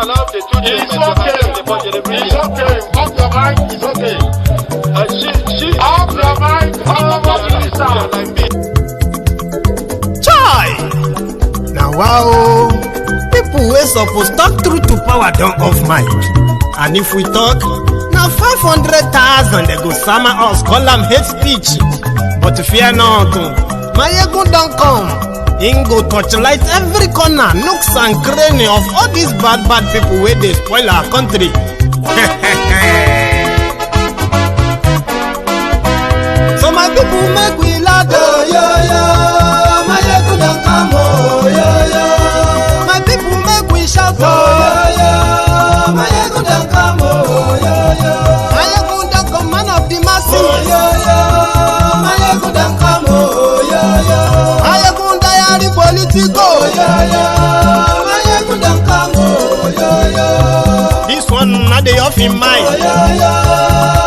allow the two It's okay. It's okay. Off your mic. It's okay. Off your mic. Chai! Now wow, people wey suppose talk truth to power don't off mic. And if we talk, now 500,000 they go summer us, call them hate speech. But fear not, Maiyegun don't come. Him go torchlight every corner, nooks and cranny of all these bad people where they spoil our country. So my people make we laugh, oh, yo yo. Maiyegun don't come, oh, yo yo. My people make we shout, oh, yo yo. Maiyegun don't come, oh, yo yo. Maiyegun don't come, man of the masses, oh, yo yo. Maiyegun don't come, oh, yo yo. Maiyegundiary Politico, oh, yo yo. Maiyegun don't come, oh, yo yo. This one not the off in mind, oh, yo yo.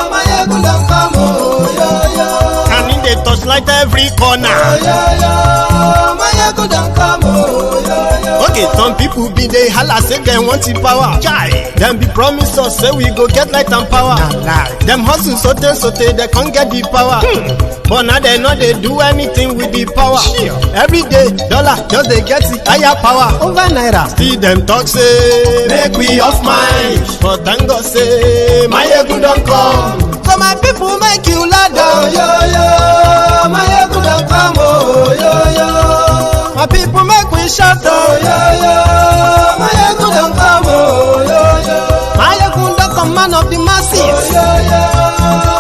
Maiyegun don't come, oh, yo yo. And in the touchlight every corner, oh, yo yo. Maiyegun don't come, oh, yo yo. Okay, some people be they holla say they want the power. Chai, them be promise us say we go get light and power. Nah. Them hustle so they can't get the power. But now they know they do anything with the power. Sure. Every day, dollar just they get the higher power over naira. Still them talk say make we off mind. But thank God say Maiyegun don't come. So my people make you ladder, oh, yo yo. Maiyegun don't come, oh, yo yo. My people make we shout, oh, yo yo. Maiyegun don't come, oh, yo yo. Maiyegun don't come, man of the masses, oh, yo yo.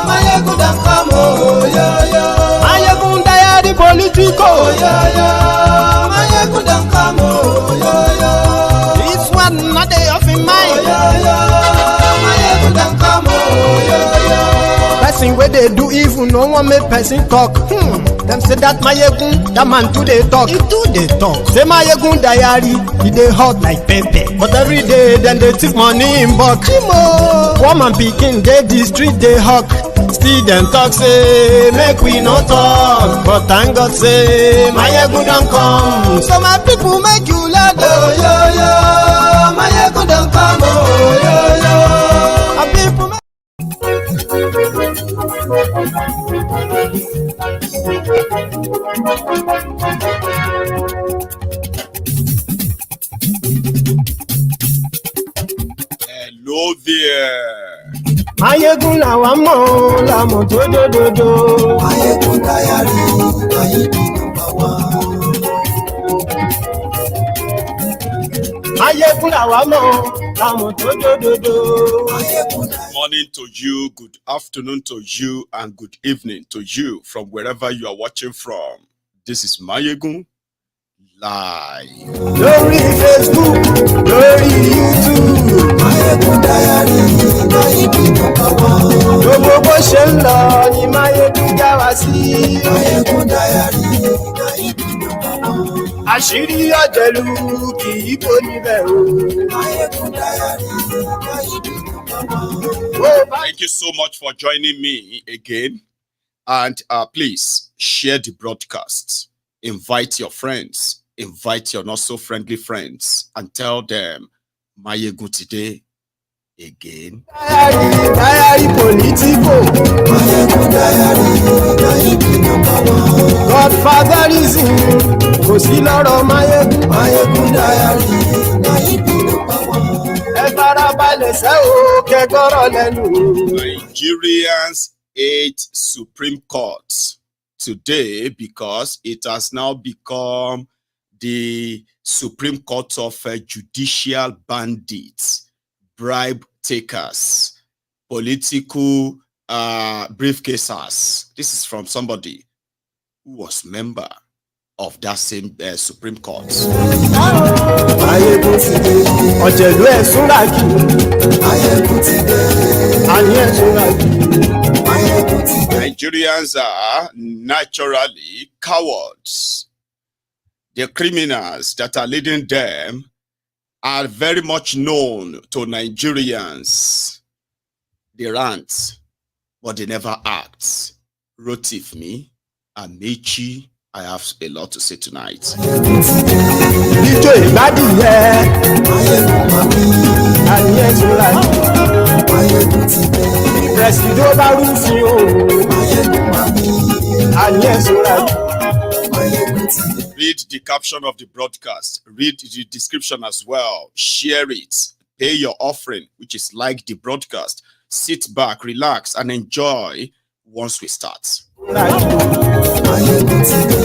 Maiyegun don't come, oh, yo yo. Maiyegundiary Politico, oh, yo yo. Maiyegun don't come, oh, yo yo. This one not the off in mind, oh, yo yo. Maiyegun don't come, oh, yo yo. Person where they do evil, no one make person talk. Them say that Maiyegun, that man too they talk. He too they talk. Say Mayegundiary, he they hot like pepper. But every day then they take money in bulk. Woman picking they the street they hawk. Still them talk say make we no talk. But thank God say Maiyegun don't come. So my people make you laugh, oh yo yo. Maiyegun don't come, oh yo yo. My people make Hello there. Maiyegun làwa mọ̀ làmọ̀ tó dòdòdò. Maiyegundiary, Maiyegun number one. Maiyegun làwa mọ̀ làmọ̀ tó dòdòdò. Morning to you, good afternoon to you, and good evening to you from wherever you are watching from. This is Maiyegun Live. Lórí Facebook, lórí YouTube. Maiyegundiary, Maiyegun number one. Gbogbo bó ṣe ń lọ ni Maiyegun já wa sí. Maiyegundiary, Maiyegun number one. Àṣírí ọ̀jẹ̀lú kì í bò níbẹ̀ o. Maiyegundiary, Maiyegun number one. Thank you so much for joining me again. And please share the broadcast. Invite your friends. Invite your not so friendly friends and tell them Maiyegun today again. Diary Politico. Maiyegundiary, Maiyegun number one. Godfatherism kò sí lọ́rọ̀ Maiyegun. Maiyegundiary, Maiyegun number one. Ẹ farabalẹ̀ sẹ́ o kẹ́kọ̀rọ̀ lẹ́nu. Nigerians hate Supreme Court today because it has now become the Supreme Court of judicial bandits, bribe takers, political briefcasers. This is from somebody who was member of that same Supreme Court. Maiyegun ti dé, ọ̀jẹ̀lú ẹ̀ súnra kì. Maiyegun ti dé, Àní ẹ̀ súnra kì. Maiyegun ti dé. Nigerians are naturally cowards. The criminals that are leading them are very much known to Nigerians. They rant, but they never act. Rotif me, Amaechi, I have a lot to say tonight. Ijó ìgbádìí yẹ. Maiyegun mami. Presido bá rúfin o. Maiyegun máa mi. Àní ẹ̀sùn rà yìí. Maiyegun ti dé. Read the caption of the broadcast. Read the description as well. Share it. Pay your offering, which is like the broadcast. Sit back, relax, and enjoy once we start. Maiyegun ti dé.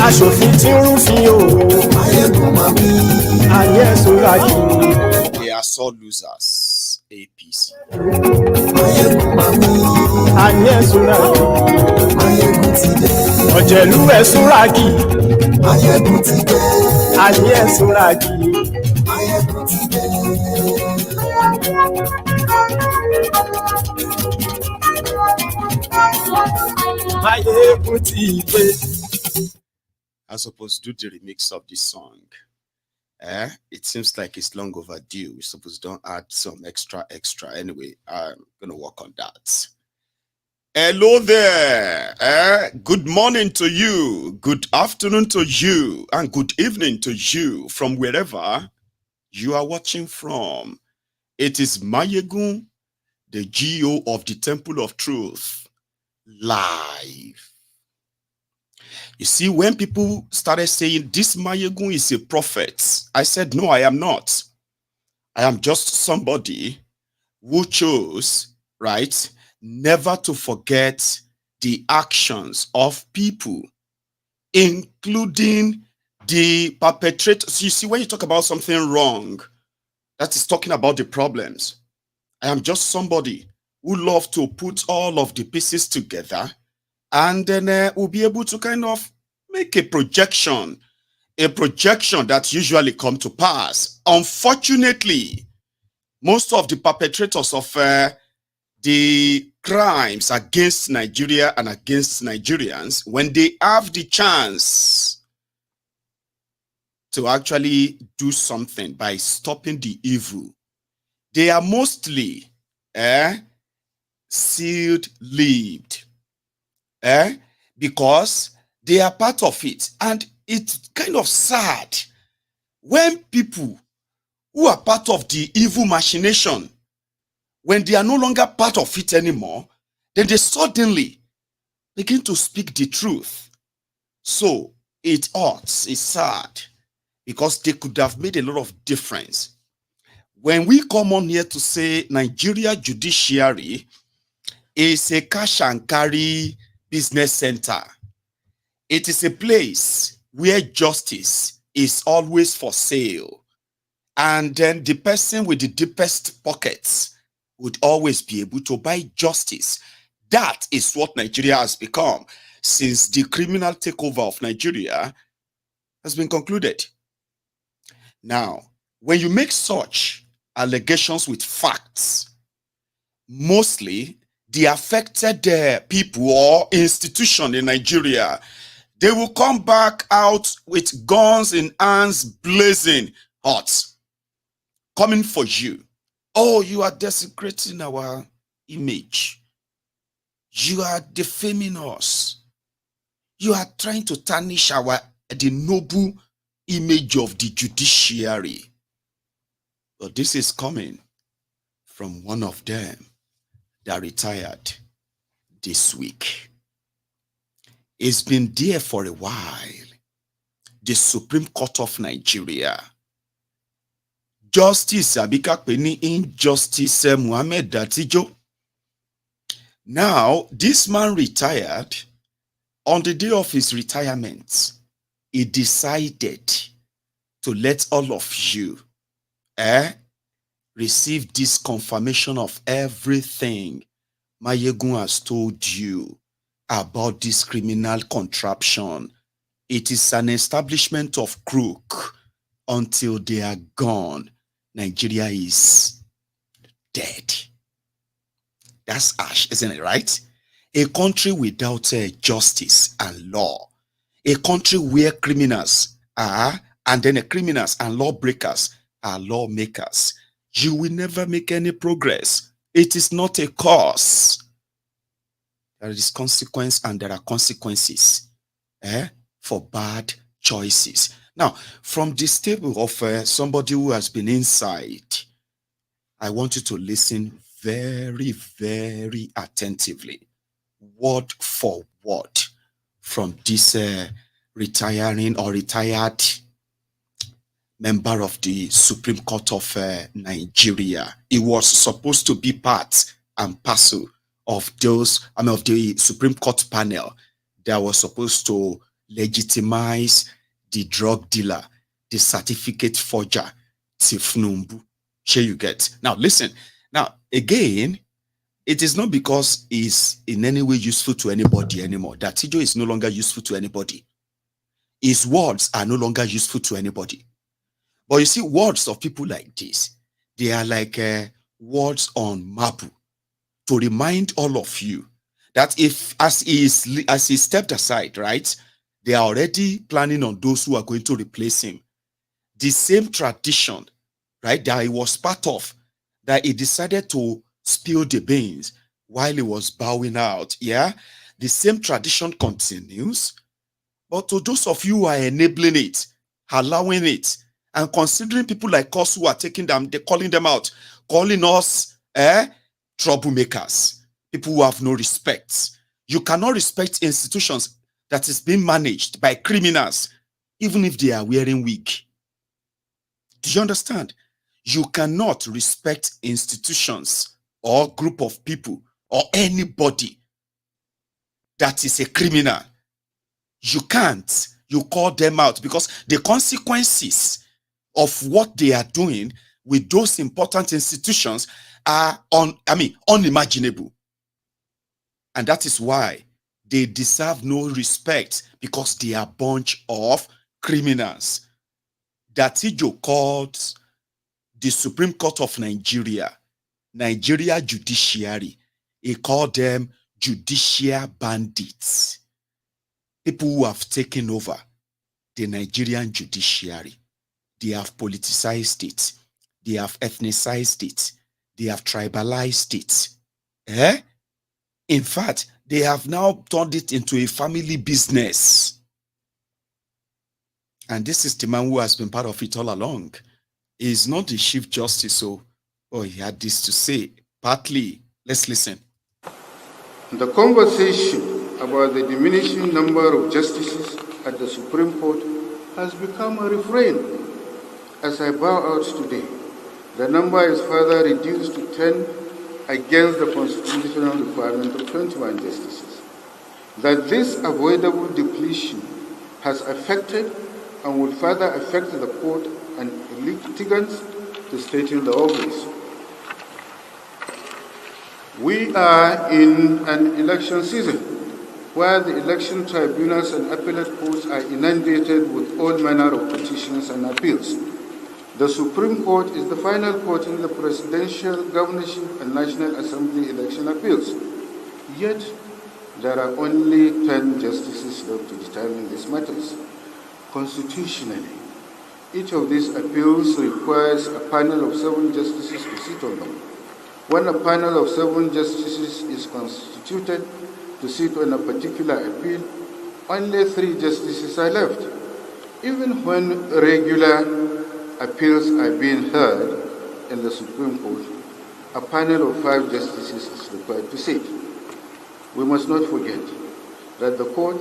Aṣòfin tí ń rúfin o. Maiyegun máa mi. Àní ẹ̀sùn rà yìí. They are so losers. APC. Maiyegun máa mi. Àní ẹ̀sùn rà yìí. Maiyegun ti dé. Ọ̀jẹ̀lú ẹ̀sùn rà yìí. Maiyegun ti dé. Àní ẹ̀sùn rà yìí. Maiyegun ti dé. Maiyegun ti dé. I'm supposed to do the remix of this song. It seems like it's long overdue. We're supposed to add some extra. Anyway, I'm gonna work on that. Hello there. Good morning to you. Good afternoon to you. And good evening to you from wherever you are watching from. It is Maiyegun, the GO of the Temple of Truth, live. You see, when people started saying this Maiyegun is a prophet, I said, no, I am not. I am just somebody who chose, right, never to forget the actions of people, including the perpetrators. You see, when you talk about something wrong, that is talking about the problems. I am just somebody who loves to put all of the pieces together, and then we'll be able to kind of make a projection that usually come to pass. Unfortunately, most of the perpetrators of the crimes against Nigeria and against Nigerians, when they have the chance to actually do something by stopping the evil, they are mostly sealed-lipped. Because they are part of it. And it's kind of sad when people who are part of the evil machination, when they are no longer part of it anymore, then they suddenly begin to speak the truth. So it hurts, it's sad, because they could have made a lot of difference. When we come on here to say Nigeria Judiciary is a cash and carry business center, it is a place where justice is always for sale. And then the person with the deepest pockets would always be able to buy justice. That is what Nigeria has become since the criminal takeover of Nigeria has been concluded. Now, when you make such allegations with facts, mostly the affected people or institution in Nigeria, they will come back out with guns in hands blazing hot, coming for you. Oh, you are desecrating our image. You are defaming us. You are trying to tarnish the noble image of the judiciary. But this is coming from one of them that retired this week. It's been there for a while. The Supreme Court of Nigeria. Justice Abika Penny Injustice Muhammad Datijo. Now, this man retired. On the day of his retirement, he decided to let all of you receive this confirmation of everything Maiyegun has told you about this criminal contraption. It is an establishment of crook. Until they are gone, Nigeria is dead. That's ash, isn't it, right? A country without justice and law. A country where criminals are, and then criminals and lawbreakers are lawmakers. You will never make any progress. It is not a cause. There is consequence and there are consequences for bad choices. Now, from this table of somebody who has been inside, I want you to listen very, very attentively, word for word, from this retiring or retired member of the Supreme Court of Nigeria. It was supposed to be part and parcel of those, of the Supreme Court panel that was supposed to legitimize the drug dealer, the certificate forger, Tifnumbu. Sure you get. Now listen, now again, it is not because he's in any way useful to anybody anymore that Tijo is no longer useful to anybody. His words are no longer useful to anybody. But you see, words of people like this, they are like words on marble to remind all of you that if, as he stepped aside, right, they are already planning on those who are going to replace him. The same tradition, right, that he was part of, that he decided to spill the beans while he was bowing out, yeah, the same tradition continues. But to those of you who are enabling it, allowing it, and considering people like us who are taking them, they're calling them out, calling us troublemakers, people who have no respect. You cannot respect institutions that is being managed by criminals, even if they are wearing wig. Do you understand? You cannot respect institutions or group of people or anybody that is a criminal. You can't. You call them out because the consequences of what they are doing with those important institutions are unimaginable. And that is why they deserve no respect, because they are a bunch of criminals. That Ijo called the Supreme Court of Nigeria, Nigeria Judiciary. He called them judicial bandits. People who have taken over the Nigerian judiciary. They have politicized it. They have ethnicized it. They have tribalized it. In fact, they have now turned it into a family business. And this is the man who has been part of it all along. He is not the Chief Justice, so he had this to say. Partly, let's listen. The conversation about the diminishing number of justices at the Supreme Court has become a refrain. As I bow out today, the number is further reduced to 10 against the constitutional requirement of 21 justices. That this avoidable depletion has affected and will further affect the court and litigants to state in the obvious. We are in an election season where the election tribunals and appellate courts are inundated with all manner of petitions and appeals. The Supreme Court is the final court in the presidential, governorship, and National Assembly election appeals. Yet, there are only 10 justices left to determine these matters. Constitutionally, each of these appeals requires a panel of 7 justices to sit on them. When a panel of 7 justices is constituted to sit on a particular appeal, only 3 justices are left. Even when regular appeals are being heard in the Supreme Court, a panel of 5 justices is required to sit. We must not forget that the court,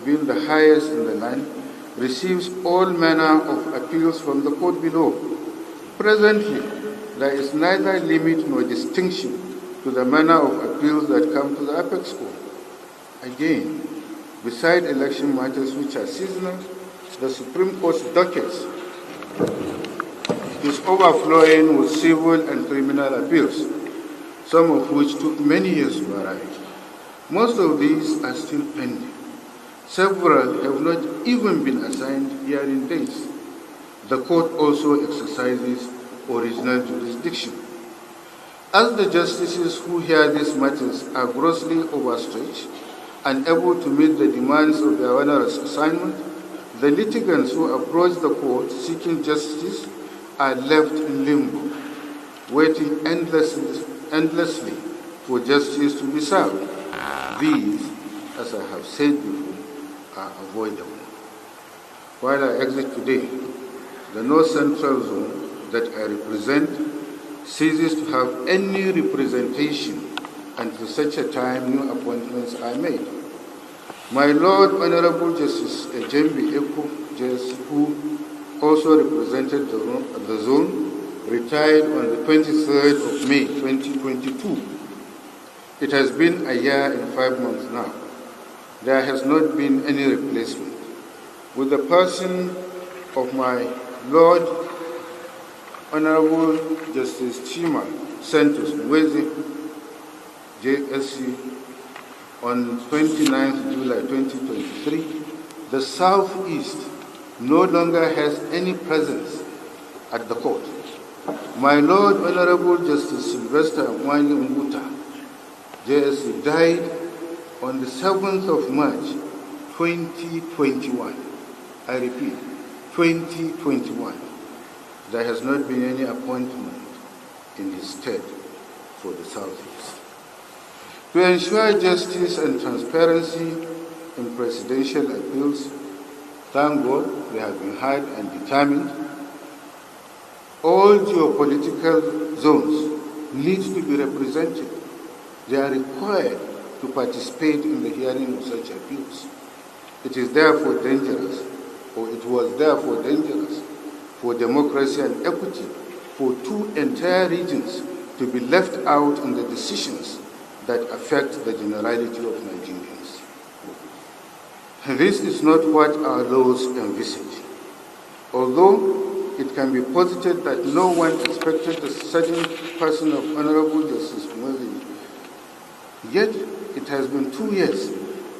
being the highest in the land, receives all manner of appeals from the court below. Presently, there is neither limit nor distinction to the manner of appeals that come to the apex court. Again, beside election matters which are seasonal, the Supreme Court's dockets is overflowing with civil and criminal appeals, some of which took many years to arrive. Most of these are still pending. Several have not even been assigned hearing dates. The court also exercises original jurisdiction. As the justices who hear these matters are grossly overstretched, unable to meet the demands of their onerous assignment, the litigants who approach the court seeking justice are left in limbo, waiting endlessly for justice to be served. These, as I have said before, are avoidable. While I exit today, the North Central Zone that I represent ceases to have any representation until such a time new appointments are made. My Lord Honorable Justice Ejembi Eko, JS, who also represented the zone, retired on the 23rd of May 2022. It has been a year and 5 months now. There has not been any replacement. With the person of my Lord Honorable Justice Chima Santos Mweze, JSC, on 29th July 2023, the Southeast no longer has any presence at the court. My Lord Honorable Justice Sylvester Maiyegun, JSC, died on the 7th of March 2021. I repeat, 2021. There has not been any appointment in his stead for the Southeast. To ensure justice and transparency in presidential appeals, thank God they have been heard and determined. All geopolitical zones need to be represented. They are required to participate in the hearing of such appeals. It is therefore dangerous, or it was therefore dangerous, for democracy and equity for two entire regions to be left out in the decisions that affect the generality of Nigerians. This is not what our laws envisage. Although it can be posited that no one expected the sudden person of Honorable Justice Mweze, yet it has been 2 years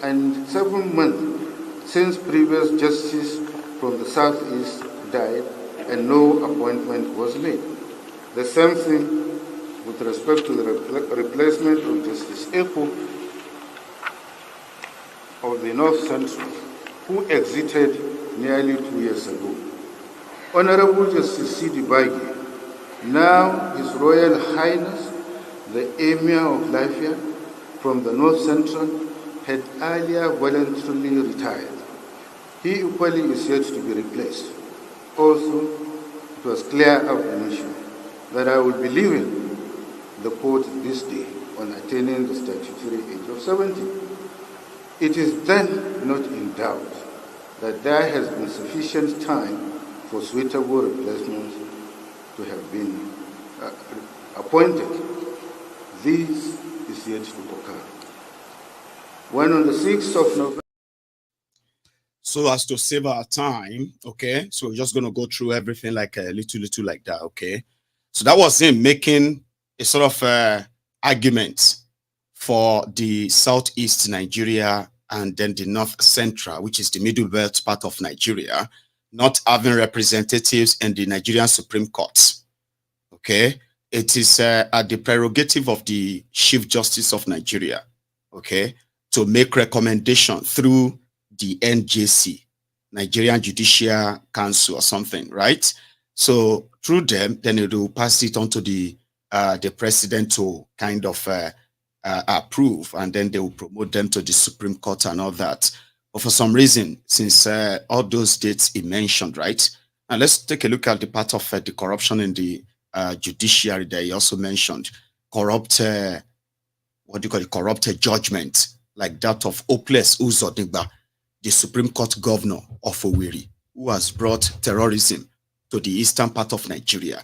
and 7 months since previous justice from the Southeast died and no appointment was made. The same thing with respect to the replacement of Justice Eko of the North Central, who exited nearly 2 years ago. Honorable Justice Sidi Bagi, now His Royal Highness, the Emir of Lafia from the North Central, had earlier voluntarily retired. He equally is yet to be replaced. Also, it was clear ab initio that I will be leaving the court this day on attaining the statutory age of 70. It is then not in doubt that there has been sufficient time for suitable replacements to have been appointed. This is yet to occur. When on the 6th of November, so as to save our time, okay, so we're just going to go through everything like a little like that, okay. So that was him making a sort of argument for the Southeast Nigeria and then the North Central, which is the middle belt part of Nigeria, not having representatives in the Nigerian Supreme Court, okay. It is at the prerogative of the Chief Justice of Nigeria, okay, to make recommendation through the NJC, Nigerian Judicial Council or something, right? So through them, then it will pass it on to the president to kind of approve, and then they will promote them to the Supreme Court and all that. But for some reason, since all those dates he mentioned, right? And let's take a look at the part of the corruption in the judiciary that he also mentioned. Corrupted judgment, like that of Hopeless Uzodimba, the Supreme Court governor of Owerri, who has brought terrorism to the eastern part of Nigeria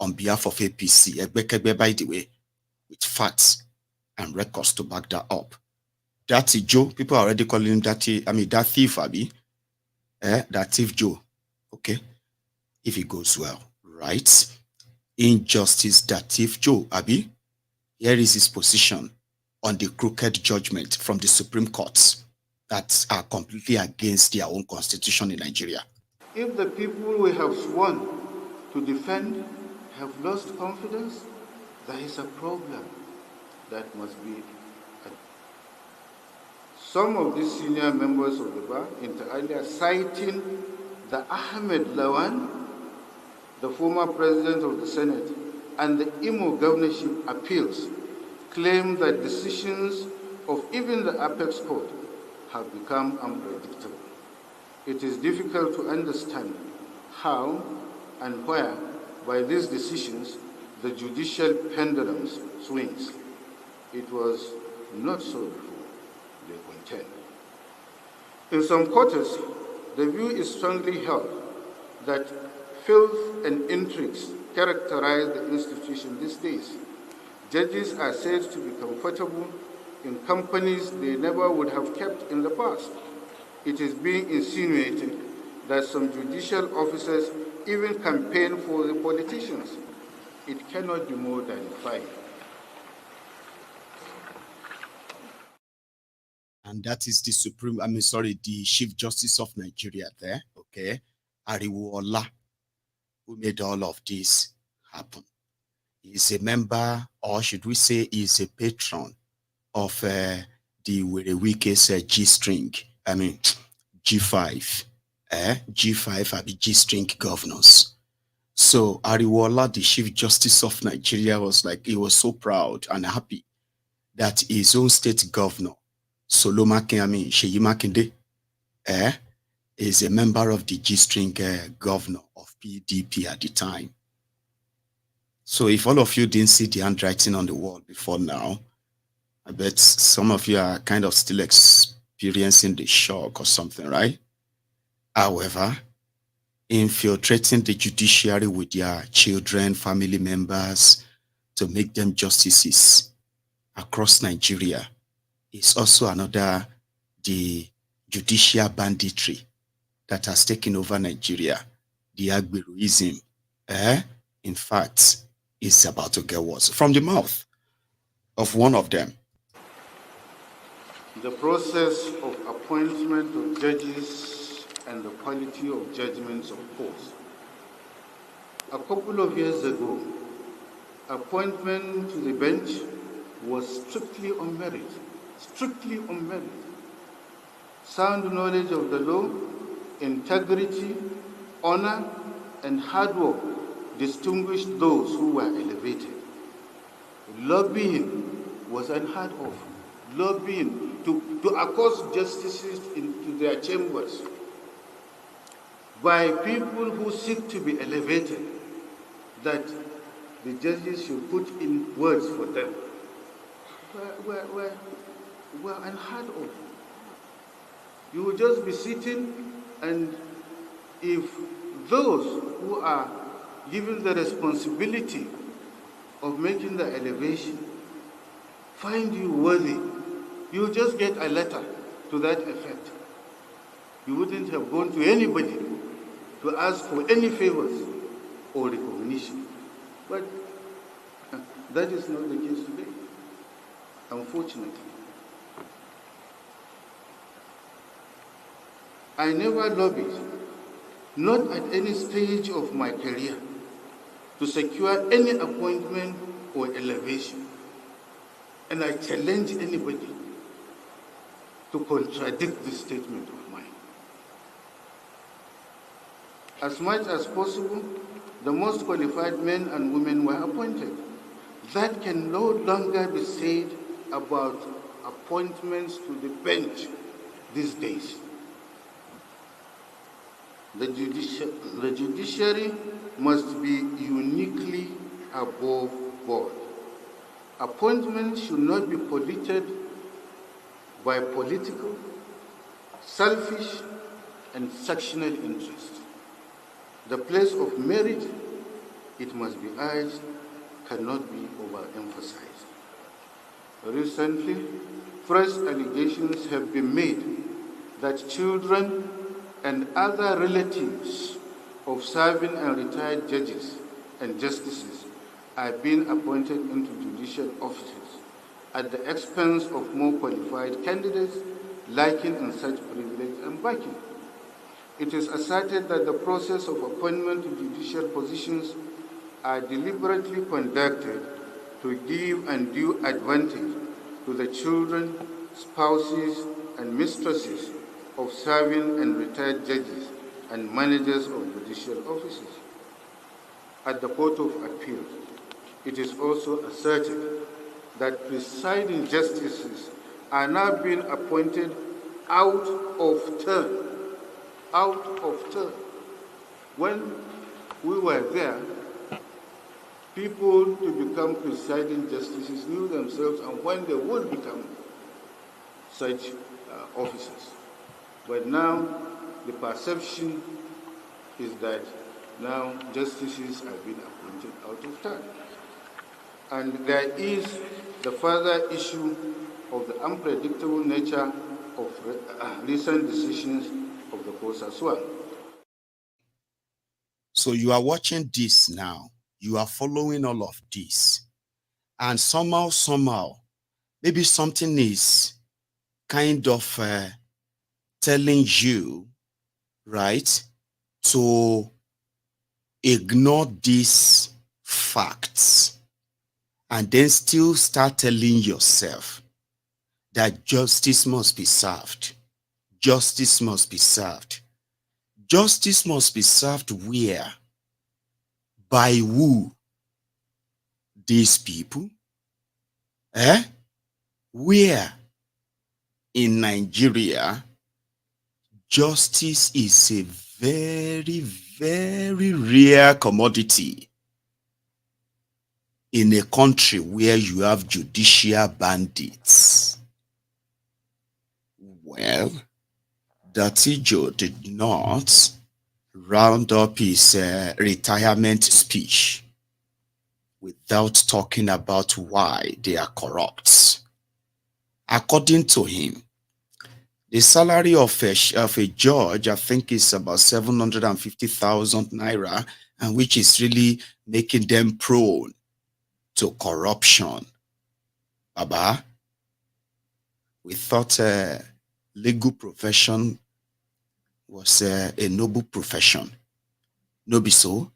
on behalf of APC, Egbekegbe, by the way, with facts and records to back that up. Dirty Joe, people are already calling him Dirty, that thief, Abi. That thief Joe, okay, if it goes well, right? Injustice, that thief Joe, Abi. Here is his position on the crooked judgment from the Supreme Courts that are completely against their own constitution in Nigeria. if the people we have sworn to defend have lost confidence, there is a problem that must be addressed. Some of these senior members of the bar, inter alia, citing the Ahmed Lawan, the former president of the Senate, and the Imo governorship appeals, claim that decisions of even the apex court have become unpredictable. It is difficult to understand how and where, by these decisions, the judicial pendulum swings. It was not so before they contend. In some quarters, the view is strongly held that filth and intrigues characterize the institution these days. Judges are said to be comfortable in companies they never would have kept in the past. It is being insinuated that some judicial officers even campaign for the politicians. It cannot be more than 5. And that is the Chief Justice of Nigeria there, okay? Ariwola, who made all of this happen. He's a member, or should we say he's a patron of the Werewike's G-string, G5, G5 and G-string governors. So Ariwola, the Chief Justice of Nigeria, was like, he was so proud and happy that his own state governor, Sheyi Makinde, is a member of the G-string governor of PDP at the time. So if all of you didn't see the handwriting on the wall before now, I bet some of you are kind of still experiencing the shock or something, right? However, infiltrating the judiciary with their children, family members, to make them justices across Nigeria is also another, the judicial banditry that has taken over Nigeria, the Agberuism. In fact, it's about to get worse. From the mouth of one of them. The process of appointment of judges and the quality of judgments, of course. A couple of years ago, appointment to the bench was strictly on merit. Strictly on merit. Sound knowledge of the law, integrity, honor, and hard work distinguished those who were elevated. Lobbying was unheard of. Lobbying to accost justices into their chambers by people who seek to be elevated, that the judges should put in words for them, were unheard of. You will just be sitting, and if those who are given the responsibility of making the elevation find you worthy, you just get a letter to that effect. You wouldn't have gone to anybody to ask for any favors or recognition. But that is not the case today, unfortunately. I never lobbied, not at any stage of my career, to secure any appointment or elevation. And I challenge anybody to contradict this statement of mine. As much as possible, the most qualified men and women were appointed. That can no longer be said about appointments to the bench these days. The judiciary must be uniquely above board. Appointments should not be polluted by political, selfish, and sectional interest. The place of merit, it must be urged, cannot be overemphasized. Recently, fresh allegations have been made that children and other relatives of serving and retired judges and justices are being appointed into judicial offices at the expense of more qualified candidates lacking in such privilege and backing. It is asserted that the process of appointment to judicial positions are deliberately conducted to give undue advantage to the children, spouses, and mistresses of serving and retired judges and managers of judicial offices. At the Court of Appeal, it is also asserted that presiding justices are now being appointed out of turn. Out of turn. When we were there, people to become presiding justices knew themselves and when they would become such officers. But now the perception is that now justices have been appointed out of time. And there is the further issue of the unpredictable nature of recent decisions of the courts as well. So you are watching this now. You are following all of this. And somehow, maybe something is kind of telling you, right, to ignore these facts and then still start telling yourself that justice must be served. Justice must be served. Justice must be served where? By who? These people? Where? In Nigeria, justice is a very, very rare commodity in a country where you have judicial bandits. Well, Datijo did not round up his retirement speech without talking about why they are corrupt. According to him, the salary of a judge, I think, is about 750,000 naira, and which is really making them prone to corruption. Baba, we thought legal profession was a noble profession. No be so?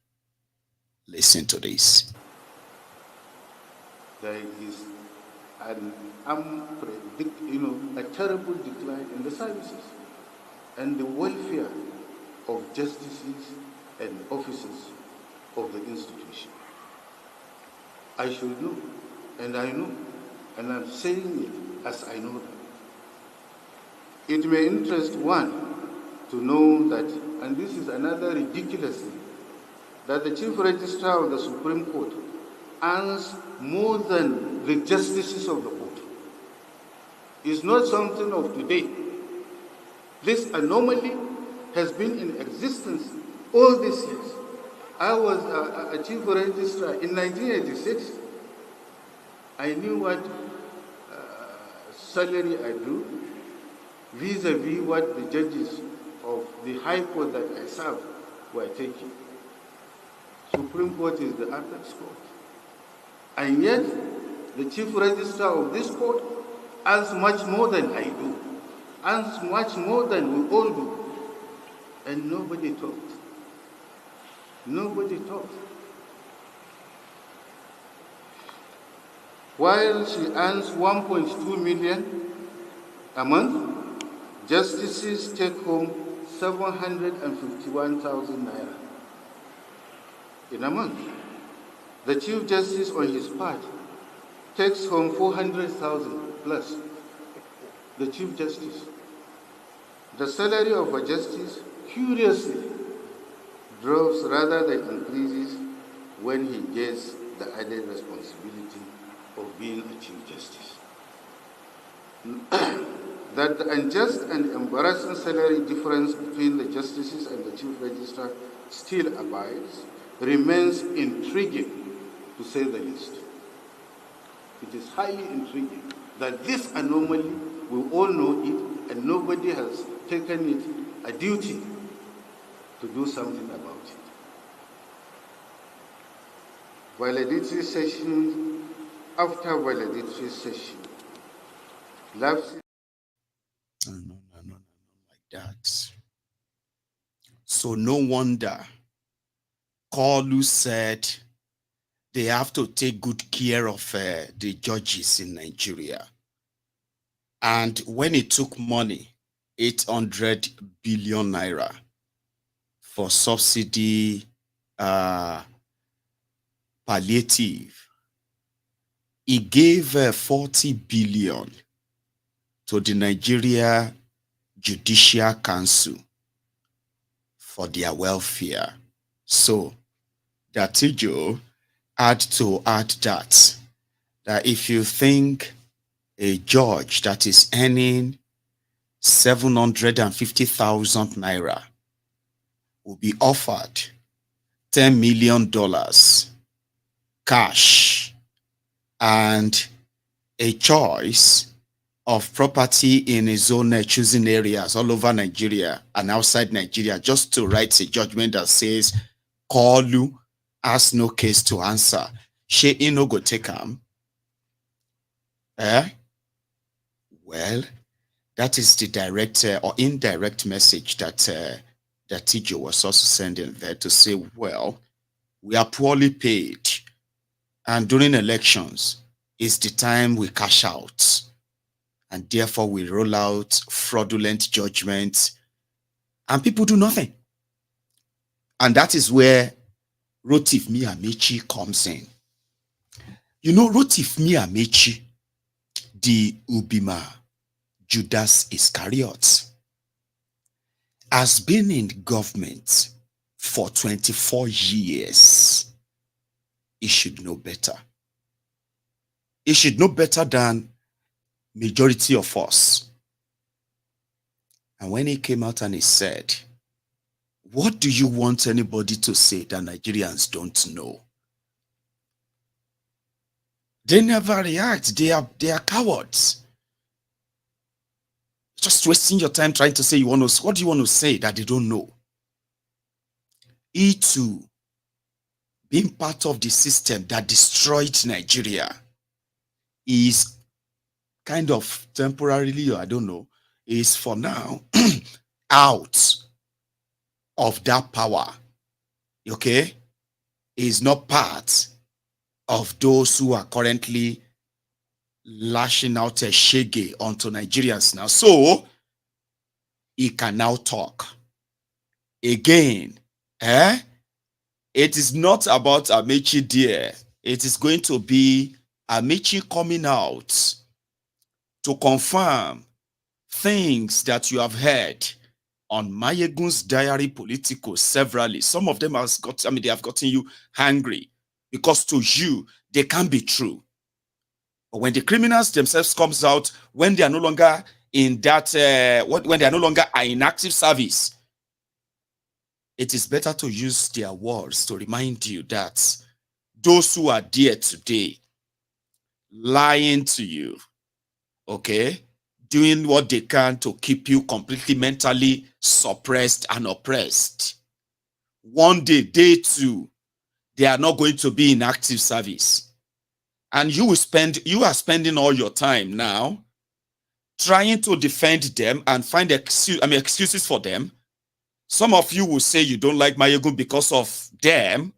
Listen to this. There is an a terrible decline in the services and the welfare of justices and officers of the institution. I should know, and I know, and I'm saying it as I know them. It may interest one to know that, and this is another ridiculous thing, that the Chief Registrar of the Supreme Court earns more than the justices of the court. It's not something of today. This anomaly has been in existence all these years. I was a Chief Registrar in 1986. I knew what salary I drew vis-a-vis what the judges of the High Court that I served were taking. Supreme Court is the apex court. And yet, the Chief Registrar of this court earns much more than I do, earns much more than we all do. And nobody talked. Nobody talked. While she earns 1.2 million a month, justices take home 751,000 naira in a month. The Chief Justice on his part takes home 400,000 plus. The Chief Justice. The salary of a justice, curiously, drops rather than increases when he gets the added responsibility of being a Chief Justice. That the unjust and embarrassing salary difference between the justices and the Chief Registrar still abides, remains intriguing, to say the least. It is highly intriguing that this anomaly, we all know it, and nobody has taken it a duty to do something about it. Valedictory session after valedictory session. Lapses. No, like that. So no wonder Kalu said they have to take good care of the judges in Nigeria. And when he took money, 800 billion naira for subsidy palliative, he gave 40 billion to the Nigeria Judicial Council for their welfare. So, Datijo add that if you think a judge that is earning 750,000 naira will be offered $10 million cash and a choice of property in his own choosing areas all over Nigeria and outside Nigeria just to write a judgment that says, Kolu has no case to answer. She no go take him. Well, that is the direct or indirect message that that TJ was also sending there to say, well, we are poorly paid, and during elections is the time we cash out, and therefore we roll out fraudulent judgments, and people do nothing. And that is where Rotif Amaechi comes in. You know, Rotif Amaechi, the Ubima Judas Iscariot, has been in government for 24 years. He should know better. He should know better than majority of us. And when he came out and he said, what do you want anybody to say that Nigerians don't know? They never react. They are cowards. Just wasting your time trying to say what do you want to say that they don't know? He too, being part of the system that destroyed Nigeria, is kind of temporarily, or I don't know, is for now out of that power. Okay? Is not part of those who are currently lashing out a shege onto Nigerians now. So he can now talk. Again, it is not about Amaechi there. It is going to be Amaechi coming out to confirm things that you have heard on MaiyegunsDiary Politico severally. Some of them they have gotten you hungry because to you, they can't be true. But when the criminals themselves comes out, when they are no longer in that, when they are no longer in active service, it is better to use their words to remind you that those who are there today, lying to you, okay, doing what they can to keep you completely mentally suppressed and oppressed. One day, they too, they are not going to be in active service. And you are spending all your time now trying to defend them and find excuses for them. Some of you will say you don't like Maiyegun because of them.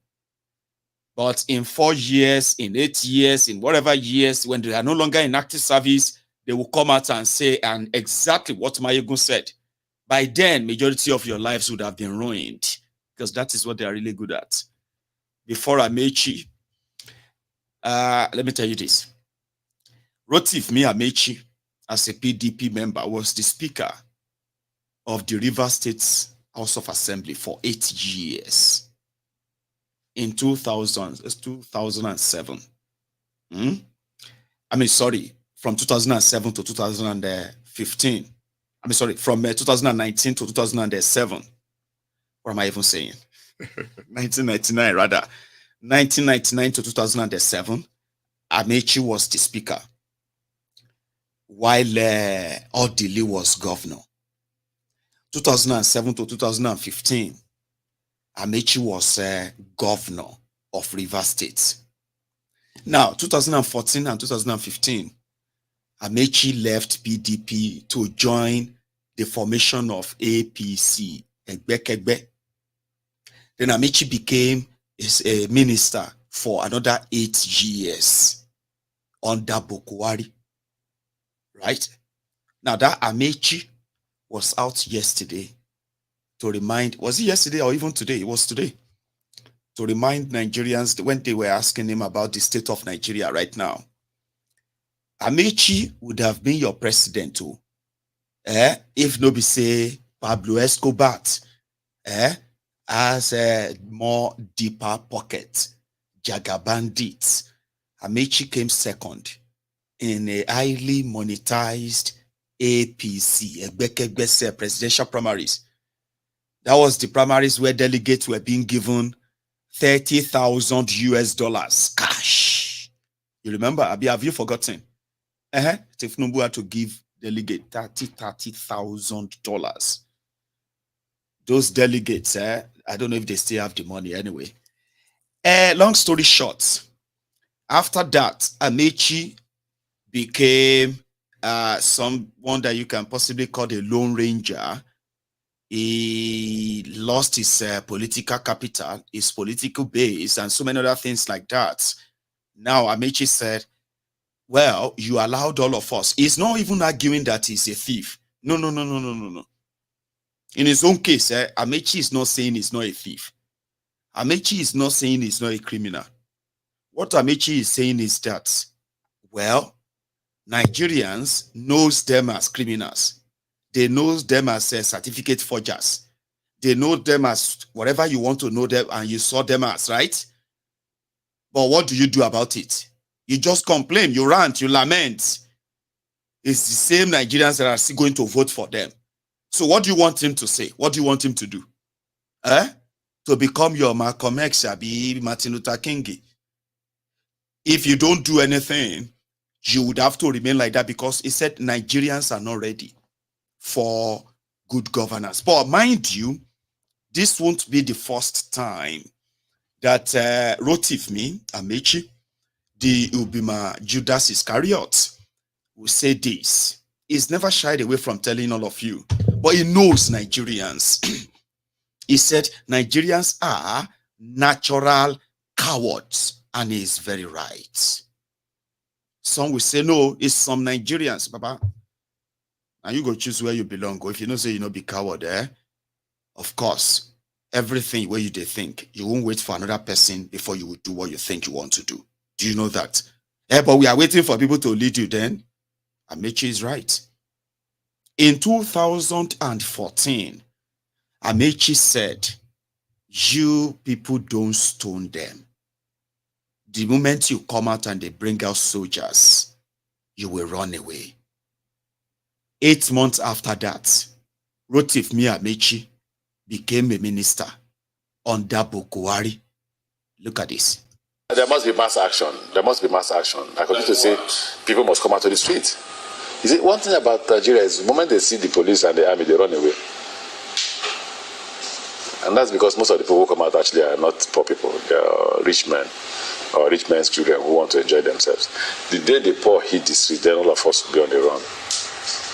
But in 4 years, in 8 years, in whatever years, when they are no longer in active service, they will come out and say exactly what Maiyegun said. By then, majority of your lives would have been ruined, because that is what they are really good at. Before Amaechi, let me tell you this. Rotif Amaechi, as a PDP member, was the Speaker of the Rivers State House of Assembly for 8 years. In 2007. From 2007 to 2015. From 2019 to 2007. What am I even saying? 1999 rather. 1999 to 2007, Amaechi was the Speaker, while Odili was Governor. 2007 to 2015, Amaechi was Governor of Rivers State. Now, 2014 and 2015, Amaechi left PDP to join the formation of APC, Egbe. Then Amaechi became a minister for another 8 years under Bokwari. Right? Now, that Amaechi was out yesterday to remind, was it yesterday or even today? It was today. To remind Nigerians when they were asking him about the state of Nigeria right now. Amaechi would have been your president too. If nobody say Pablo Escobar has a more deeper pocket Jagabandits. Amaechi came second in a highly monetized APC, Egbekebese presidential primaries. That was the primaries where delegates were being given $30,000 cash. You remember? Abi, have you forgotten? Tifnubu had to give delegate $30,000. Those delegates, I don't know if they still have the money anyway. Long story short, after that, Amaechi became someone that you can possibly call a lone ranger. He lost his political capital, his political base, and so many other things like that. Now, Amaechi said, well, you allowed all of us. He's not even arguing that he's a thief. No. In his own case, Amaechi is not saying he's not a thief. Amaechi is not saying he's not a criminal. What Amaechi is saying is that, well, Nigerians knows them as criminals. They know them as certificate forgers. They know them as whatever you want to know them and you saw them as, right? But what do you do about it? You just complain, you rant, you lament. It's the same Nigerians that are still going to vote for them. So what do you want him to say? What do you want him to do? To become your Malcolm X, Martin Luther King. If you don't do anything, you would have to remain like that because he said Nigerians are not ready for good governance. But mind you, this won't be the first time that Rotifmi, Amaechi, the Ubima Judas Iscariot, will say this. He's never shied away from telling all of you, but he knows Nigerians. He said Nigerians are natural cowards, and he's very right. Some will say, no, it's some Nigerians, Baba. And you go choose where you belong. Or if you don't say you know be coward, of course, everything where you they think, you won't wait for another person before you will do what you think you want to do. Do you know that? But we are waiting for people to lead you then. Amaechi is right. In 2014, Amaechi said, you people don't stone them. The moment you come out and they bring out soldiers, you will run away. 8 months after that, Rotifmi Amaechi became a minister under Buhari. Look at this. There must be mass action. There must be mass action. I continue to say people must come out to the street. You see, one thing about Nigeria is the moment they see the police and the army, they run away. And that's because most of the people who come out actually are not poor people. They are rich men or rich men's children who want to enjoy themselves. The day the poor hit the street, then all of us will be on the run.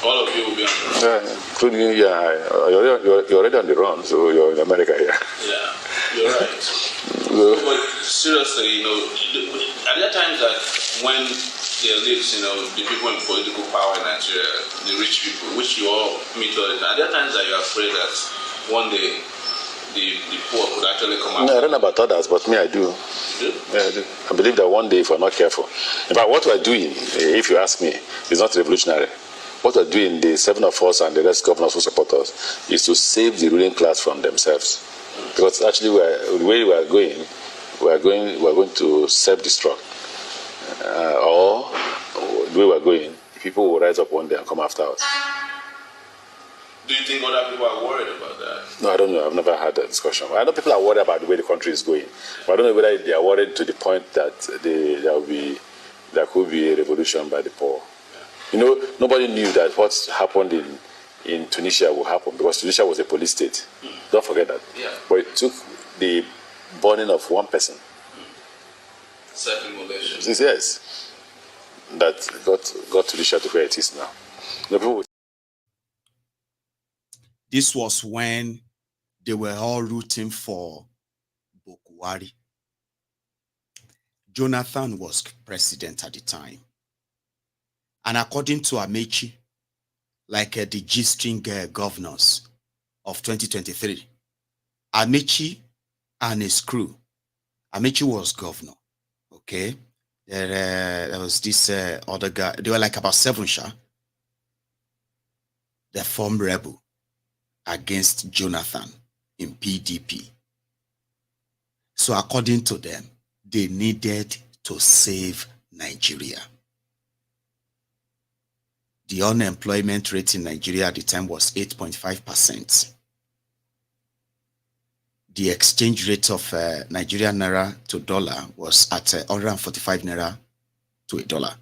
All of you will be on the run? Yeah, including you. You're already on the run, so you're in America here. Yeah, you're right. But seriously, are there times that when the elites, the people in political power in Nigeria, the rich people, which you all meet all the time, are there times that you're afraid that one day the poor could actually come out? No, I don't know about others, but me, I do. You do? Yeah, I do. I believe that one day, if we're not careful, in fact, what we're doing, if you ask me, is not revolutionary. What we're doing, the 7 of us and the rest governors who support us, is to save the ruling class from themselves. Because actually, the way we are going to self-destruct. Or the way we're going, people will rise up one day and come after us. Do you think other people are worried about that? No, I don't know. I've never had that discussion. I know people are worried about the way the country is going. But I don't know whether they are worried to the point that there could be a revolution by the poor. Nobody knew that what happened in Tunisia would happen because Tunisia was a police state. Don't forget that. Yeah. But it took the burning of one person. Self-immolation. Yes. That got Tunisia to where it is now. This was when they were all rooting for Buhari. Jonathan was president at the time. And according to Amaechi, like the G-string governors of 2023, Amaechi and his crew, Amaechi was governor, okay? There was this other guy, they were like about 7, they formed rebel against Jonathan in PDP. So according to them, they needed to save Nigeria. The unemployment rate in Nigeria at the time was 8.5%. The exchange rate of Nigerian naira to dollar was at 145 naira to a dollar.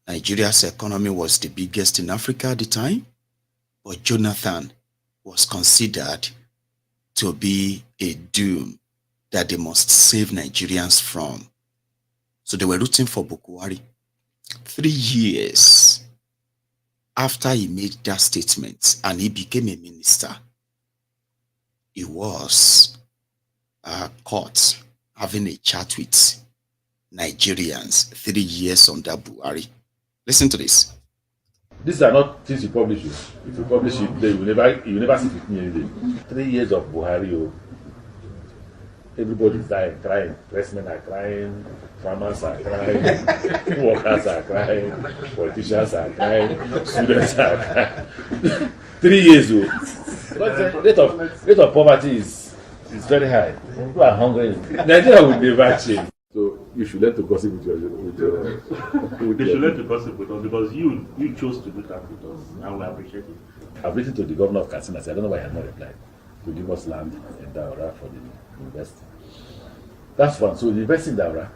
Nigeria's economy was the biggest in Africa at the time, but Jonathan was considered to be a doom that they must save Nigerians from. So they were rooting for Bukwari. 3 years after he made that statement and he became a minister, he was caught having a chat with Nigerians 3 years under Buhari. Listen to this. These are not things you publish. If you publish it, you will never sit with me any day. 3 years of Buhari, everybody's dying, crying. Pressmen are crying, farmers are crying, workers are crying, politicians are crying, students are crying. 3 years, but the rate of poverty is very high. People are hungry. Nigeria will never change. So you should learn to gossip with your They should learn to gossip with us because you chose to do that with us, and we appreciate it. I've written to the governor of Katsina. I don't know why he has not replied to give us land in Daura for the university. That's one. So the university in Daura,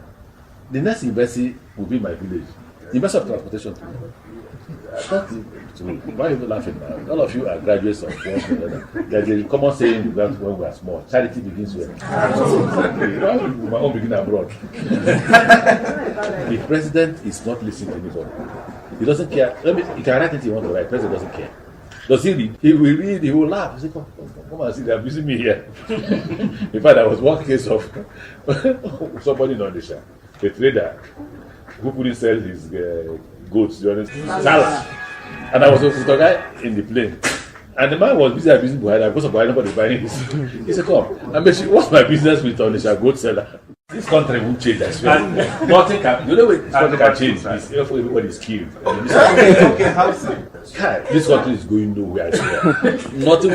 the next university will be my village. The University of Transportation. Why are you laughing now? All of you are graduates of one another. There's a common saying we learned when we were small: charity begins where? My own begin abroad. The president is not listening to anybody. He doesn't care. He can write anything he wants to write. The president doesn't care. Does he read? He will read, he will laugh. He say, come and see, they're abusing me here. In fact, there was one case of somebody in Odisha, a trader who couldn't sell his goats during Salah. And I was with a guy in the plane. And the man was busy abusing Buhari. Because of Buhari, nobody buying this. He said, come, what's my business with Odisha goat seller? This country won't change, I swear. Nothing can. The only way this country can change is if everybody is killed. Okay, how so? This country is going nowhere, I swear. Nothing.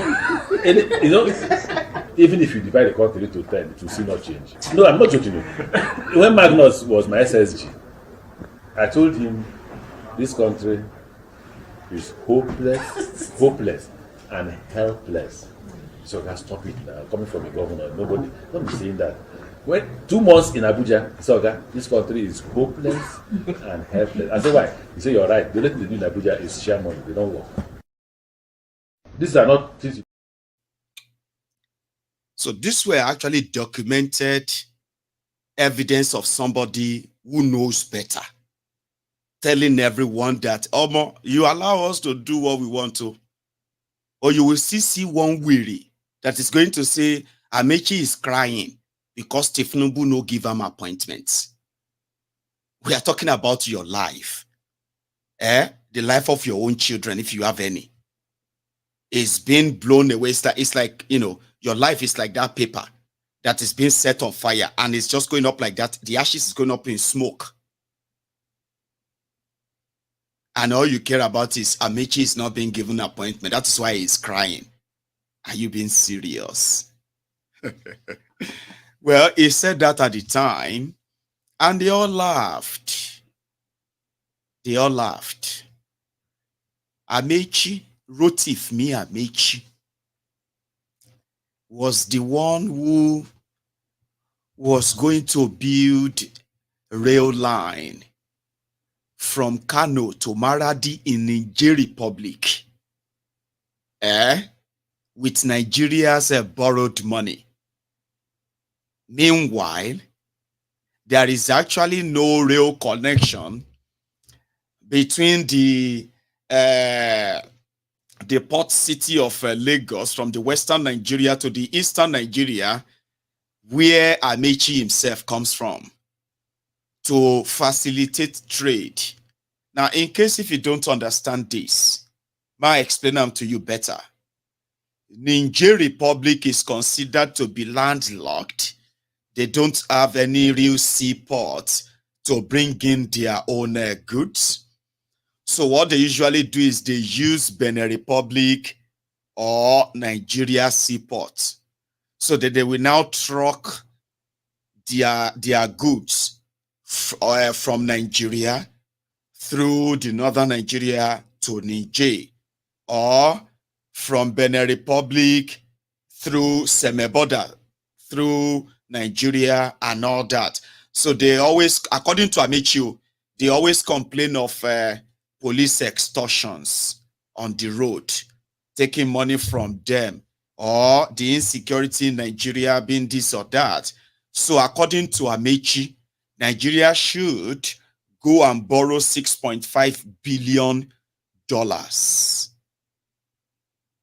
Even if you divide the country into 10, it will still not change. No, I'm not joking you. When Magnus was my SSG, I told him this country is hopeless and helpless. So I stop it now. Coming from a governor, nobody saying that. When 2 months in Abuja, so this country is hopeless and helpless. I said, why? He said, you're right. The only thing they do in Abuja is share money. They don't work. These are not things. So these were actually documented evidence of somebody who knows better, telling everyone that, Omo, you allow us to do what we want to, or you will still see one weary that is going to say, Amaechi is crying because Tinubu no give him appointments. We are talking about your life, the life of your own children, if you have any. It's being blown away. It's like, your life is like that paper that is being set on fire and it's just going up like that. The ashes is going up in smoke. And all you care about is Amaechi is not being given an appointment. That is why he's crying. Are you being serious? Well, he said that at the time, and they all laughed. They all laughed. Amaechi, Rotif me Amaechi, was the one who was going to build a rail line from Kano to Maradi in Niger Republic, with Nigeria's borrowed money. Meanwhile, there is actually no real connection between the port city of Lagos from the western Nigeria to the eastern Nigeria, where Amaechi himself comes from, to facilitate trade. Now, in case if you don't understand this, I'll explain them to you better. Niger Republic is considered to be landlocked. They don't have any real seaport to bring in their own goods. So what they usually do is they use Benin Republic or Nigeria seaport, so that they will now truck their goods from Nigeria through the northern Nigeria to Niger, or from Benin Republic through Semeboda, through Nigeria and all that. So they always, according to Amaechi, they always complain of police extortions on the road, taking money from them, or the insecurity in Nigeria being this or that. So according to Amaechi, Nigeria should go and borrow $6.5 billion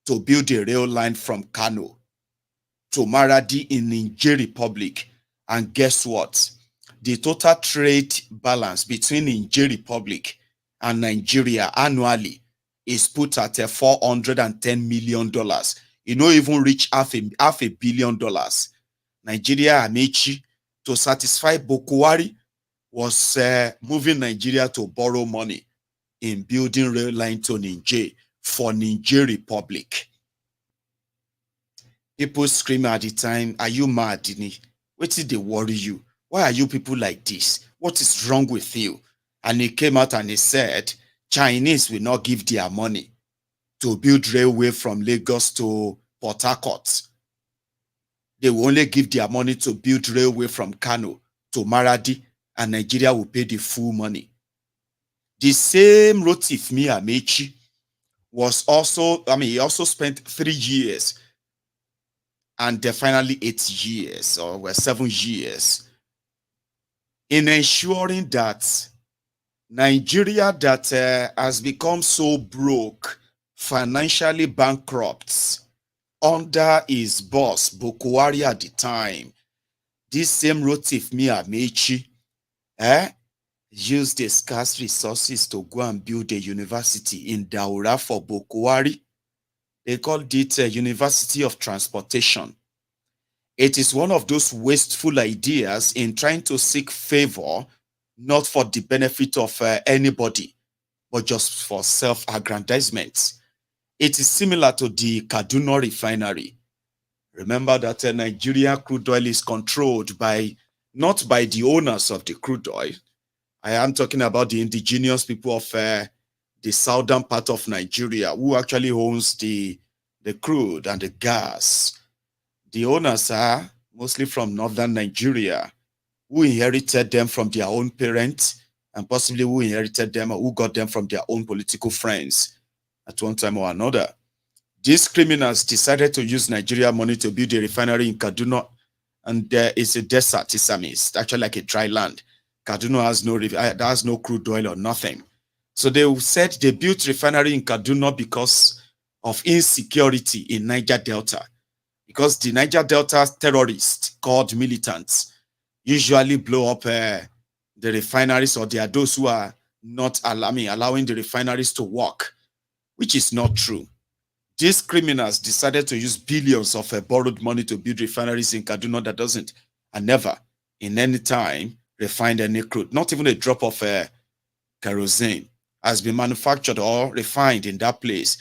to build a rail line from Kano to Maradi in Niger Republic. And guess what? The total trade balance between Niger Republic and Nigeria annually is put at $410 million. It don't even reach half a billion dollars. Nigeria Amaechi, to satisfy Bokwari, was moving Nigeria to borrow money in building rail line to Niger for Niger Republic. People scream at the time, "Are you mad, Dini? What did they worry you? Why are you people like this? What is wrong with you?" And he came out and he said, Chinese will not give their money to build railway from Lagos to Port Harcourt. They will only give their money to build railway from Kano to Maradi, and Nigeria will pay the full money. The same Rotifmi Amaechi was also, he also spent 3 years and finally 8 years, or 7 years, in ensuring that Nigeria that has become so broke, financially bankrupt, under his boss, Bokwari at the time, this same Rotifmi Amaechi used the scarce resources to go and build a university in Daura for Bokwari. They called it University of Transportation. It is one of those wasteful ideas in trying to seek favor, not for the benefit of anybody, but just for self-aggrandizement. It is similar to the Kaduna refinery. Remember that Nigeria crude oil is controlled by, not by the owners of the crude oil. I am talking about the indigenous people of the southern part of Nigeria, who actually owns the crude and the gas. The owners are mostly from northern Nigeria, who inherited them from their own parents, and possibly who inherited them or who got them from their own political friends at one time or another. These criminals decided to use Nigeria money to build a refinery in Kaduna, and there is a desert. It's actually like a dry land. Kaduna has no crude oil or nothing. So they said they built refinery in Kaduna because of insecurity in Niger Delta. Because the Niger Delta terrorists called militants usually blow up the refineries, or there are those who are not allowing the refineries to work, which is not true. These criminals decided to use billions of borrowed money to build refineries in Kaduna that doesn't, and never in any time, refined any crude. Not even a drop of kerosene has been manufactured or refined in that place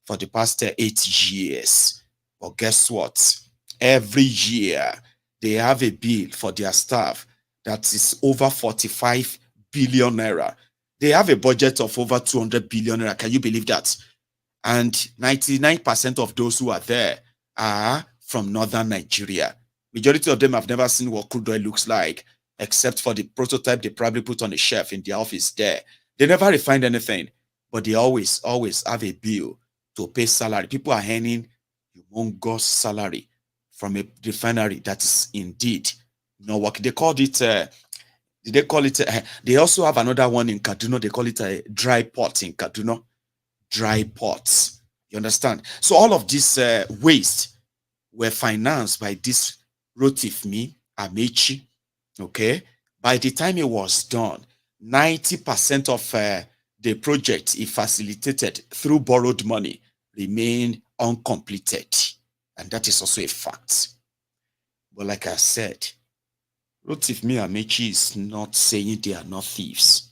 for the past 8 years. But guess what? Every year, they have a bill for their staff that is over 45 billion naira. They have a budget of over 200 billion naira. Can you believe that? And 99% of those who are there are from northern Nigeria. Majority of them have never seen what crude oil looks like, except for the prototype they probably put on a shelf in their office there. They never refined anything, but they always have a bill to pay salary. People are earning humongous salary from a refinery that is indeed not working. They called it, they also have another one in Kaduna. They call it a dry port in Kaduna. Dry ports. You understand? So all of this waste were financed by this Rotifmi Amaechi. Okay, by the time it was done, 90% of the project he facilitated through borrowed money remained uncompleted, and that is also a fact. But like I said, Rotifmi Amaechi is not saying they are not thieves.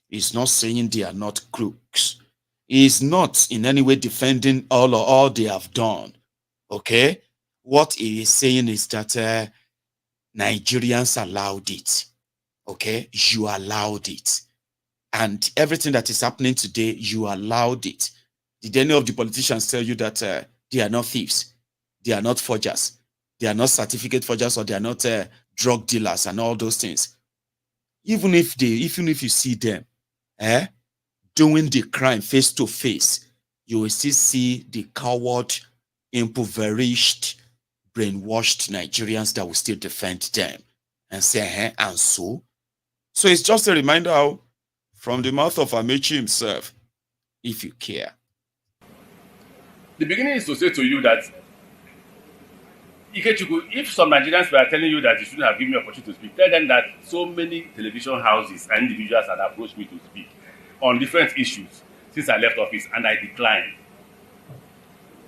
He's not saying they are not crooks. He is not in any way defending all they have done. Okay, what he is saying is that Nigerians allowed it. Okay, you allowed it. And everything that is happening today, you allowed it. Did any of the politicians tell you that they are not thieves? They are not forgers. They are not certificate forgers, or they are not drug dealers and all those things. Even if you see them doing the crime face to face, you will still see the coward, impoverished, brainwashed Nigerians that will still defend them and say, and so. So it's just a reminder how, from the mouth of Amaechi himself, if you care. The beginning is to say to you that, Ikechukwu, if some Nigerians were telling you that you shouldn't have given me an opportunity to speak, tell them that so many television houses and individuals had approached me to speak on different issues since I left office, and I declined.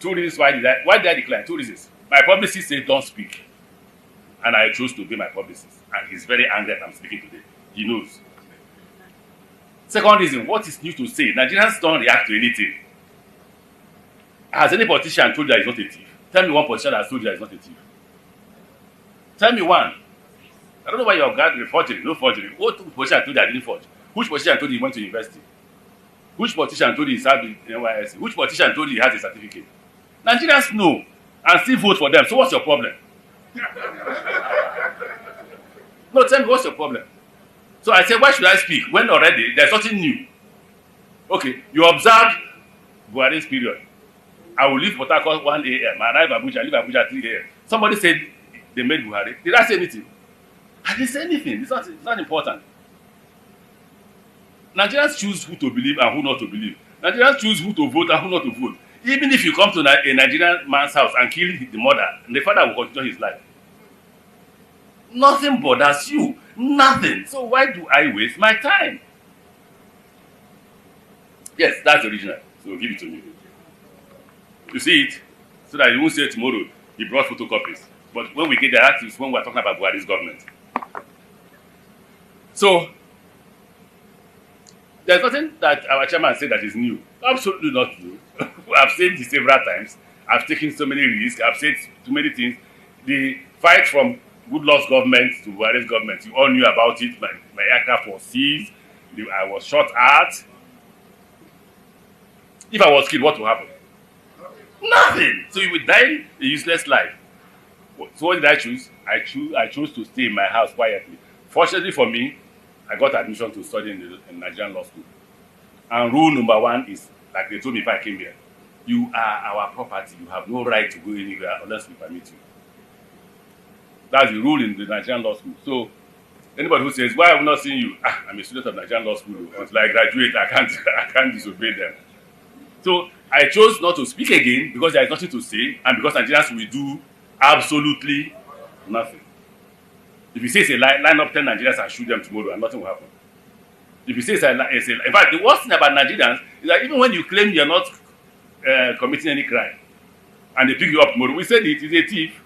Two reasons why did I decline? Two reasons. My publicist said don't speak, and I chose to be my publicist, and he's very angry that I'm speaking today. He knows. Second reason, what is new to say? Nigerians don't react to anything. Has any politician told you that he's not a thief? Tell me one politician that has told you that he's not a thief. Tell me one. I don't know why you're guarding forgery, no forgery. What politician told you I didn't forge? Which politician told you he went to university? Which politician told you he served in NYSC? Which politician told you he has a certificate? Nigerians know and still vote for them. So what's your problem? No, tell me what's your problem? So I said, why should I speak when already there's nothing new? Okay, you observed Buhari's period. I will leave Politico 1 a.m. I arrive Abuja, I leave Abuja 3 a.m. Somebody said they made Buhari. Did I say anything? I didn't say anything. It's not important. Nigerians choose who to believe and who not to believe. Nigerians choose who to vote and who not to vote. Even if you come to a Nigerian man's house and kill the mother, the father will continue his life. Nothing bothers you. Nothing. So why do I waste my time? Yes, that's the original. So give it to me. You see it, so that you won't say tomorrow he brought photocopies. But when we get there, that is when we're talking about Buhari's government. So, there's nothing that our chairman said that is new. Absolutely not new. I've said this several times. I've taken so many risks. I've said too many things. The fight from Goodluck's government to Buhari's government, you all knew about it. My aircraft was seized. I was shot at. If I was killed, what would happen? Nothing. So you would die a useless life. So what did I choose? I chose to stay in my house quietly. Fortunately for me, I got admission to study in Nigerian law school. And rule number one is, like they told me if I came here, you are our property. You have no right to go anywhere unless we permit you. That's the rule in the Nigerian law school. So anybody who says, why have I not seen you? I'm a student of Nigerian law school. Until I graduate, I can't disobey them. So I chose not to speak again because there is nothing to say, and because Nigerians will do absolutely nothing. If you say it's a lie, line up 10 Nigerians and shoot them tomorrow, and nothing will happen. If you say it's a lie, in fact, the worst thing about Nigerians is that even when you claim you're not committing any crime, and they pick you up tomorrow, we said it is a thief.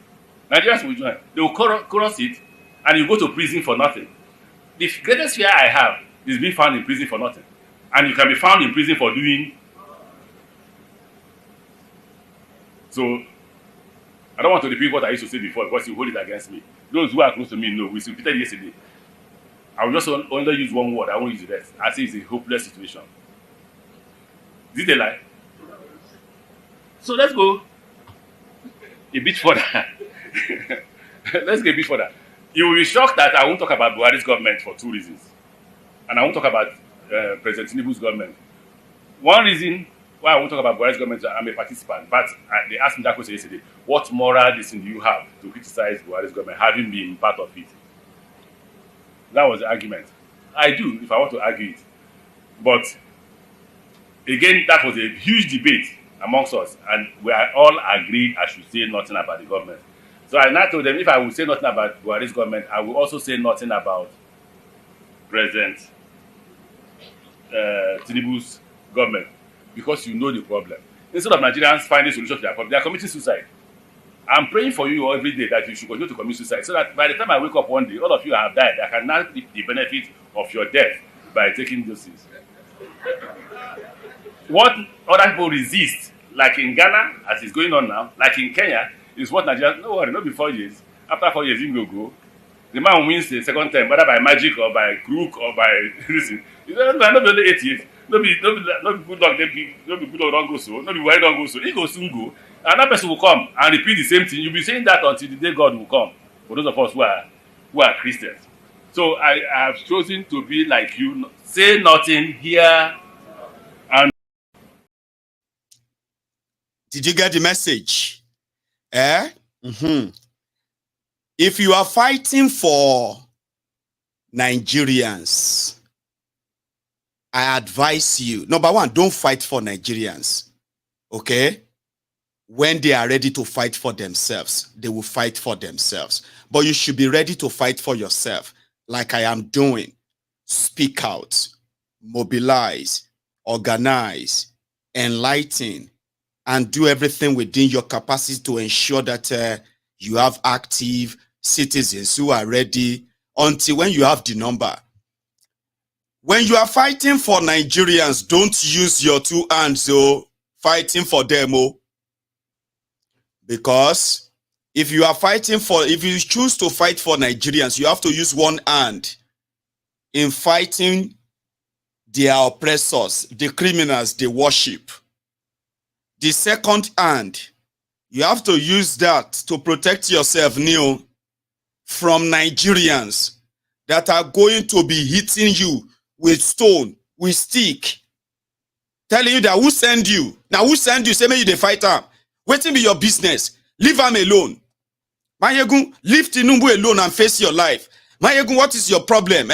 Nigerians will join. They will chorus it, and you go to prison for nothing. The greatest fear I have is being found in prison for nothing, and you can be found in prison for doing. So, I don't want to repeat what I used to say before because you hold it against me. Those who are close to me know. We repeated yesterday. I will just only use one word. I won't use the rest. I say it's a hopeless situation. Is it a lie? So let's go a bit further. Let's go a bit further. You will be shocked that I won't talk about Buhari's government for two reasons. And I won't talk about President Tinubu's government. One reason why I won't talk about Buhari's government, I'm a participant, but they asked me that question yesterday. What moral reason do you have to criticize Buhari's government, having been part of it? That was the argument. I do, if I want to argue it. But, again, that was a huge debate amongst us, and we all agreed I should say nothing about the government. So I now told them, if I would say nothing about Buhari's government, I will also say nothing about President Tinubu's government. Because you know the problem. Instead of Nigerians finding solutions to their problem, they are committing suicide. I'm praying for you every day that you should continue to commit suicide, so that by the time I wake up one day, all of you have died. I can now reap the benefit of your death by taking doses. What other people resist, like in Ghana, as is going on now, like in Kenya, is what Nigerians, no worry, not be 4 years. After 4 years, you will go. the man wins the second time, whether by magic or by crook or by reason. You don't know, not only 8 years. No be good luck, no be good luck don't go so, no be why don't go so. He go soon go. Another person will come and repeat the same thing. You'll be saying that until the day God will come. For those of us who are Christians. So I have chosen to be like you, say nothing, hear and. Did you get the message? Eh? If you are fighting for Nigerians, I advise you, number one, don't fight for Nigerians. Okay? When they are ready to fight for themselves, they will fight for themselves. But you should be ready to fight for yourself, like I am doing. Speak out, mobilize, organize, enlighten, and do everything within your capacity to ensure that you have active citizens who are ready until when you have the number. When you are fighting for Nigerians, don't use your two hands, fighting for them, because if you choose to fight for Nigerians, you have to use one hand in fighting their oppressors, the criminals they worship. The second hand, you have to use that to protect yourself, from Nigerians that are going to be hitting you with stone, with stick, telling you that who send you? Now who send you? Say me you the fighter. Waiting be your business. Leave them alone. Maiyegun, leave Tinubu alone and face your life. Maiyegun, what is your problem?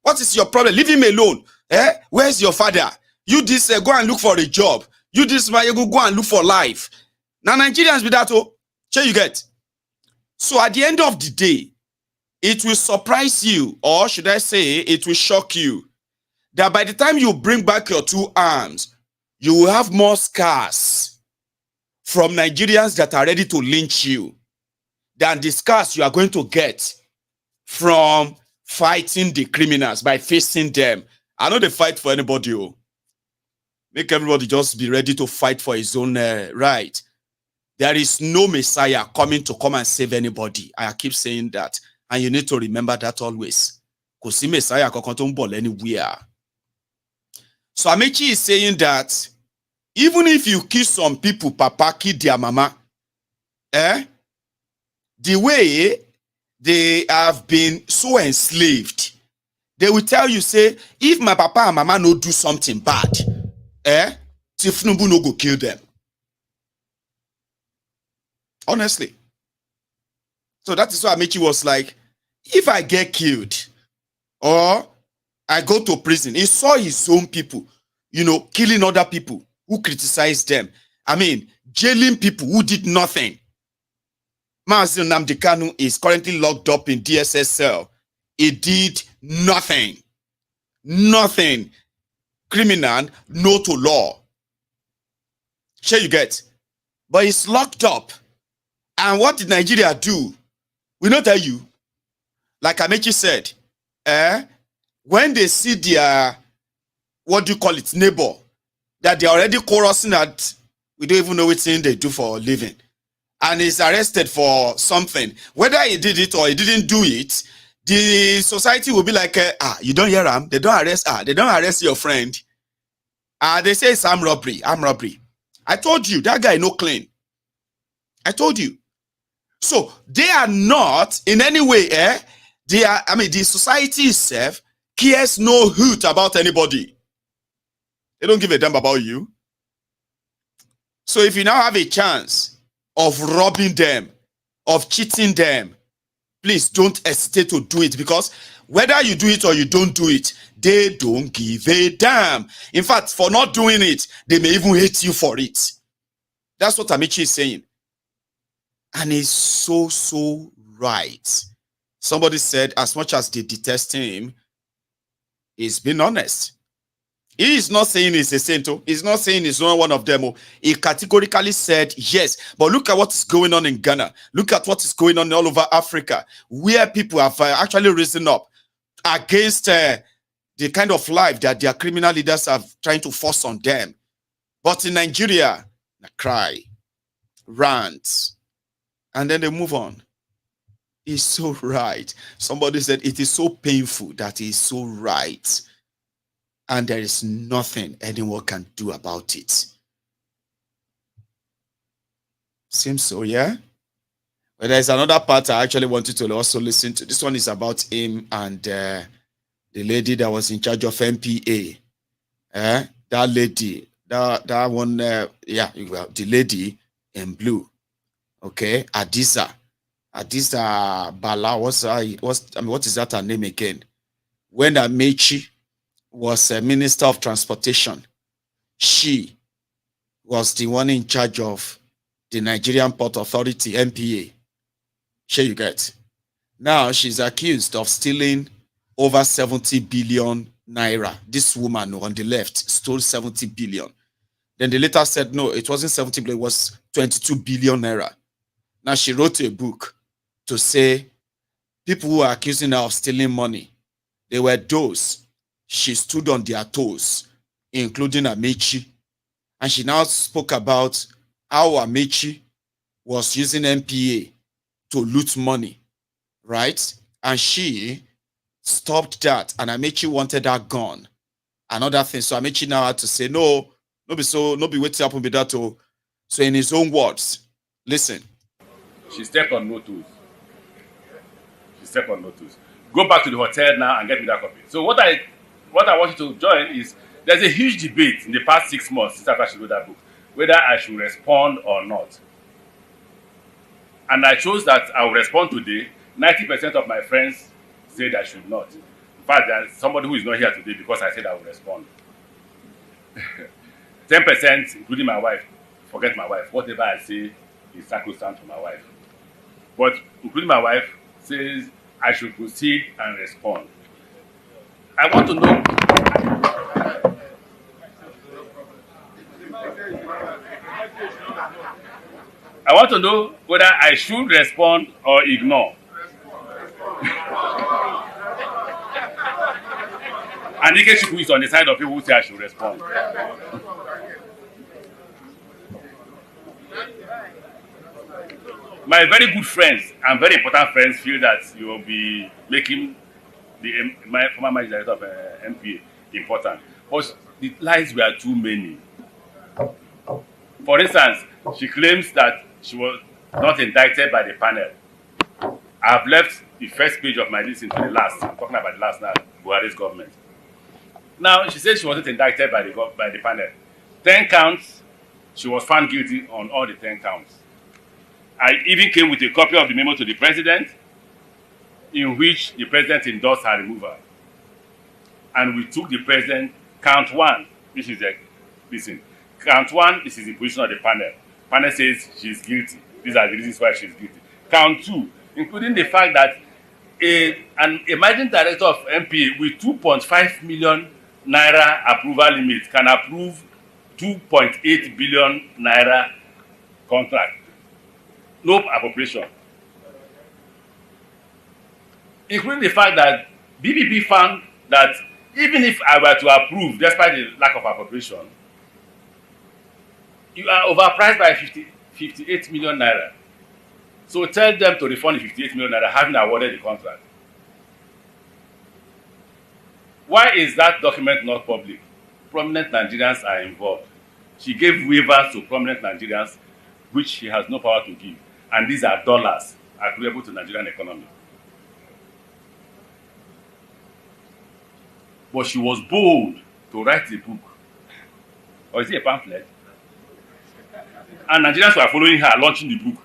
What is your problem? Leave him alone. Where's your father? You this go and look for a job. You this Maiyegun, go and look for life. Now Nigerians be that you get. So at the end of the day, it will surprise you, or should I say, it will shock you, that by the time you bring back your two arms, you will have more scars from Nigerians that are ready to lynch you than the scars you are going to get from fighting the criminals by facing them. I know they fight for anybody. Make everybody just be ready to fight for his own right. There is no Messiah coming to come and save anybody. I keep saying that. And you need to remember that always. Because Messiah can't anywhere. So Amaechi is saying that even if you kill some people, papa kill their mama, the way they have been so enslaved, they will tell you, say, if my papa and mama no do something bad, Tifnubu no go kill them. Honestly. So that is why Amaechi was like, if I get killed or I go to prison, he saw his own people, killing other people who criticized them. I mean, jailing people who did nothing. Mazi Nnamdi Kanu is currently locked up in DSS cell. He did nothing. Nothing. Criminal, no to law. Sure you get. But he's locked up. And what did Nigeria do? We not tell you. Like Amaechi said, when they see their, neighbor, that they are already chorusing that we don't even know what thing they do for a living, and is arrested for something, whether he did it or he didn't do it, the society will be like, you don't hear them, they don't arrest your friend. They say it's armed robbery. I told you, that guy no clean. I told you. So they are not in any way, the society itself cares no hoot about anybody. They don't give a damn about you. So if you now have a chance of robbing them, of cheating them, please don't hesitate to do it, because whether you do it or you don't do it, they don't give a damn. In fact, for not doing it, they may even hate you for it. That's what Amaechi is saying. And he's so right. Somebody said, as much as they detest him, he's been honest. He is not saying he's a saint. He's not saying he's not one of them. He categorically said yes. But look at what is going on in Ghana. Look at what is going on all over Africa, where people have actually risen up against the kind of life that their criminal leaders are trying to force on them. But in Nigeria, they cry, rant, and then they move on. He's so right. Somebody said it is so painful that he's so right. And there is nothing anyone can do about it. Seems so, yeah? But there's another part I actually wanted to also listen to. This one is about him and the lady that was in charge of MPA. That lady, that one, yeah, the lady in blue. Okay, Adisa Bala. What is that her name again? When Amaechi was a minister of transportation, she was the one in charge of the Nigerian Port Authority, MPA. Sure you get. Now she's accused of stealing over 70 billion naira. This woman on the left stole 70 billion. Then they later said, no, it wasn't 70 billion, it was 22 billion naira. Now she wrote a book to say people who are accusing her of stealing money, they were those. She stood on their toes, including Amaechi. And she now spoke about how Amaechi was using MPA to loot money, right? And she stopped that, and Amaechi wanted her gone. Another thing, so Amaechi now had to say, no be waiting up with that. So in his own words, listen. She stepped on no toes. Go back to the hotel now and get me that copy. So what I want you to join is, there's a huge debate in the past 6 months since after she wrote that book, whether I should respond or not. And I chose that I will respond today. 90% of my friends said I should not. In fact, there's somebody who is not here today because I said I will respond. 10%, including my wife, forget my wife. Whatever I say is sacrosanct to my wife. But including my wife, says I should proceed and respond. I want to know. I want to know whether I should respond or ignore. And Ikechukwu is on the side of people who say I should respond. My very good friends and very important friends feel that you will be making my former managing director of MPA important. But the lies were too many. For instance, she claims that she was not indicted by the panel. I have left the first page of my list into the last. I'm talking about the last now, Buhari's government. Now, she says she wasn't indicted by the panel. 10 counts, she was found guilty on all the 10 counts. I even came with a copy of the memo to the president, in which the president endorsed her removal. And we took the president, count 1, which is count 1, this is the position of the panel. Panel says she's guilty. These are the reasons why she's guilty. Count 2, including the fact that an managing director of MPA with 2.5 million naira approval limit can approve 2.8 billion naira contract. No appropriation. Including the fact that BBB found that even if I were to approve, despite the lack of appropriation, you are overpriced by 58 million naira. So tell them to refund the 58 million naira, having awarded the contract. Why is that document not public? Prominent Nigerians are involved. She gave waivers to prominent Nigerians, which she has no power to give. And these are dollars agreeable to Nigerian economy. But she was bold to write the book. Or is it a pamphlet? And Nigerians were following her, launching the book.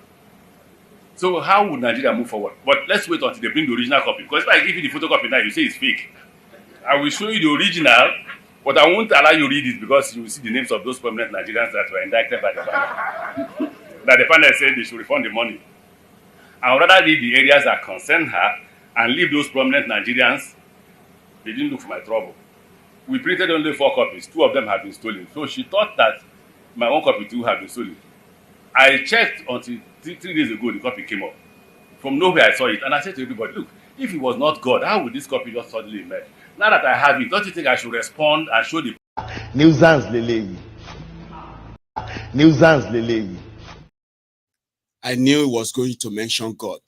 So how would Nigeria move forward? But let's wait until they bring the original copy. Because if I give you the photocopy now, you say it's fake. I will show you the original, but I won't allow you to read it because you will see the names of those prominent Nigerians that were indicted by the panel. That the panel said they should refund the money. I would rather read the areas that concern her and leave those prominent Nigerians. They didn't look for my trouble. We printed only 4 copies. 2 of them had been stolen. So she thought that my own copy too had been stolen. I checked until 3 days ago, the copy came up. From nowhere I saw it. And I said to everybody, look, if it was not God, how would this copy just suddenly emerge? Now that I have it, don't you think I should respond and show the... Nuisance Lele. I knew he was going to mention God.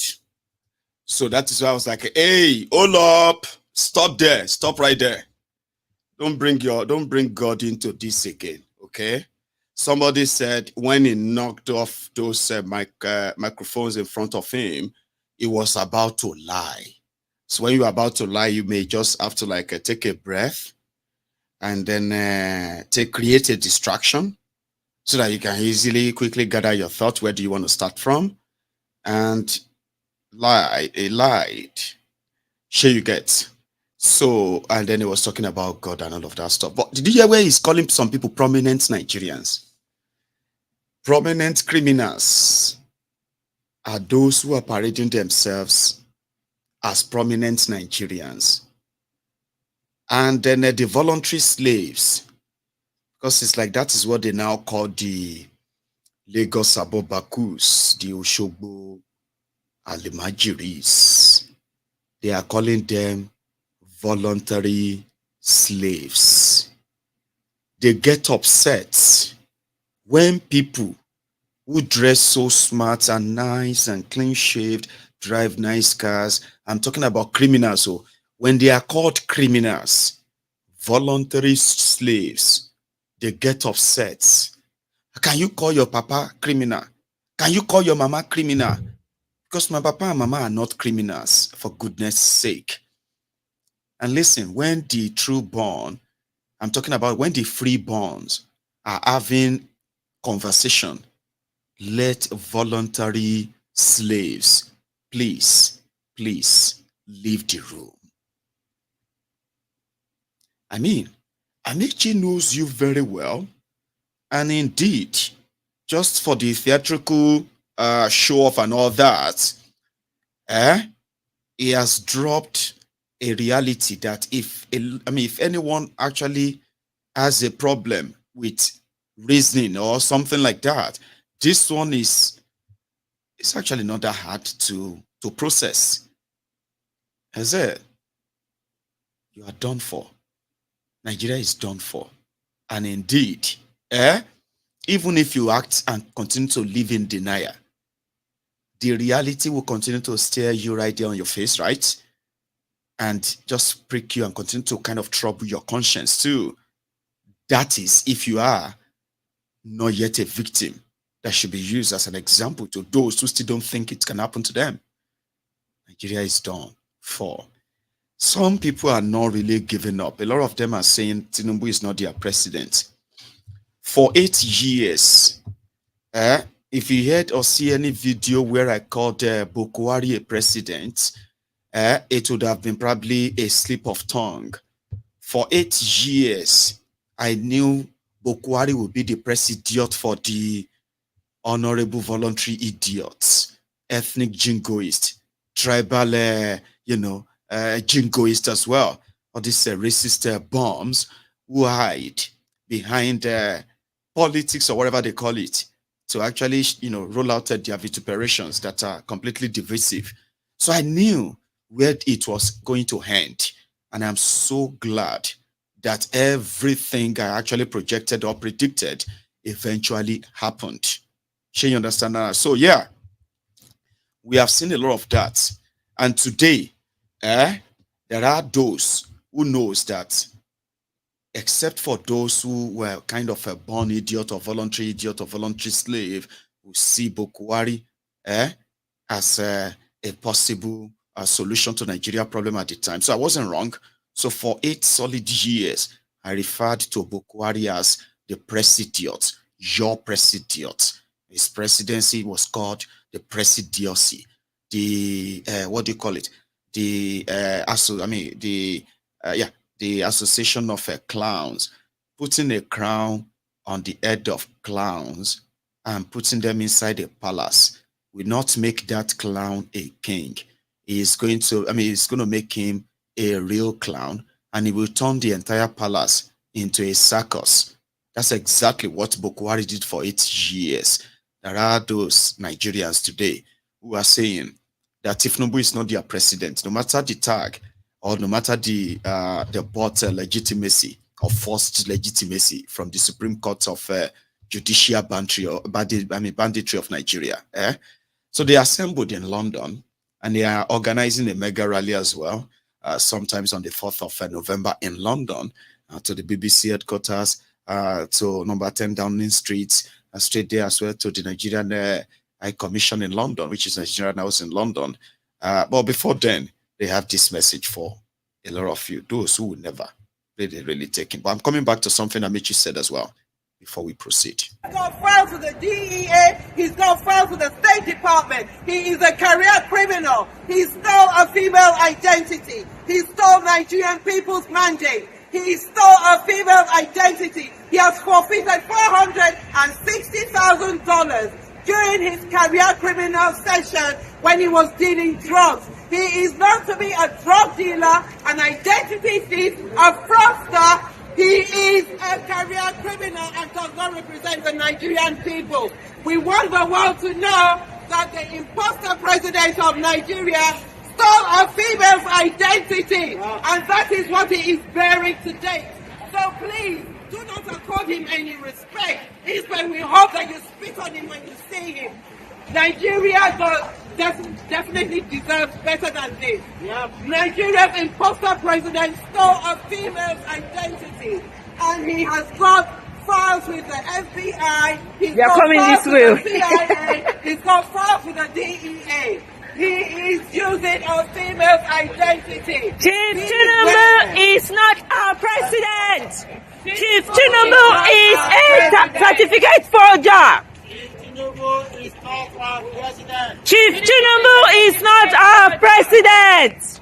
So that is why I was like, hey, hold up, stop there, stop right there. Don't bring God into this again, okay? Somebody said when he knocked off those microphones in front of him, he was about to lie. So when you're about to lie, you may just have to like take a breath and then create a distraction so that you can easily, quickly gather your thoughts. Where do you want to start from? And he lied. Sure you get. So, and then he was talking about God and all of that stuff. But did you hear where he's calling some people prominent Nigerians? Prominent criminals are those who are parading themselves as prominent Nigerians. And then the voluntary slaves, because it's like that is what they now call the Lagos Abobakus, the Oshogbo Alimajiris. They are calling them voluntary slaves. They get upset when people who dress so smart and nice and clean shaved, drive nice cars. I'm talking about criminals. So when they are called criminals, voluntary slaves, they get upset. Can you call your papa criminal? Can you call your mama criminal? Because my papa and mama are not criminals, for goodness sake. And listen, when the true born, I'm talking about when the freeborns are having conversation, let voluntary slaves, please leave the room. I mean, Amaechi knows you very well. And indeed, just for the theatrical show off and all that, he has dropped a reality that if anyone actually has a problem with reasoning or something like that, this one it's actually not that hard to process. As you are done for. Nigeria is done for. And indeed, even if you act and continue to live in denial, the reality will continue to stare you right there on your face, right? And just prick you and continue to kind of trouble your conscience too. That is if you are not yet a victim that should be used as an example to those who still don't think it can happen to them. Nigeria is done for. Some people are not really giving up. A lot of them are saying Tinubu is not their president. For 8 years, if you heard or see any video where I called Buhari a president, it would have been probably a slip of tongue. For 8 years, I knew Buhari would be the president for the honorable voluntary idiots, ethnic jingoists, tribal, jingoists as well, or these racist bombs who hide behind politics or whatever they call it to actually, roll out their vituperations that are completely divisive. So I knew where it was going to end. And I'm so glad that everything I actually projected or predicted eventually happened. Sure, you understand that? So yeah, we have seen a lot of that. And today, there are those who knows that except for those who were kind of a born idiot or voluntary slave, who see Buhari as a possible solution to Nigeria problem at the time. So I wasn't wrong. So for 8 solid years, I referred to Buhari as the president, your president. His presidency was called the presidency. The what do you call it? The the association of clowns, putting a crown on the head of clowns and putting them inside a palace will not make that clown a king. It's going to make him a real clown, and he will turn the entire palace into a circus. That's exactly what Buhari did for 8 years. There are those Nigerians today who are saying that if Tinubu is not their president, no matter the tag or no matter the bought legitimacy or forced legitimacy from the Supreme Court of Judicial banditry of Nigeria. So they assembled in London And they are organizing a mega rally as well, sometimes on the 4th of November in London, to the BBC headquarters, to number 10 Downing Street, straight there as well to the Nigerian High Commission in London, which is Nigerian House in London. But before then, they have this message for a lot of you, those who will never really take it. But I'm coming back to something Amaechi said as well before we proceed. He's got files with the DEA, he's got files with the State Department, he is a career criminal, he stole a female identity, he stole Nigerian people's mandate, he stole a female identity, he has forfeited $460,000 during his career criminal session when he was dealing drugs. He is known to be a drug dealer, an identity thief, a fraudster. He is a career criminal and does not represent the Nigerian people. We want the world to know that the imposter president of Nigeria stole a female's identity, and that is what he is bearing today. So please, do not accord him any respect. Instead, we hope that you spit on him when you see him. Nigeria definitely deserves better than this. Nigeria's imposter president stole a female's identity, and he has got files with the FBI, he's got files with the CIA, he's got files with the DEA. He is using a female's identity. Chief Tinubu is not our president. Chief Tinubu is a certificate forger. Chief Tinubu is not our president. Chief Tinubu is not our president.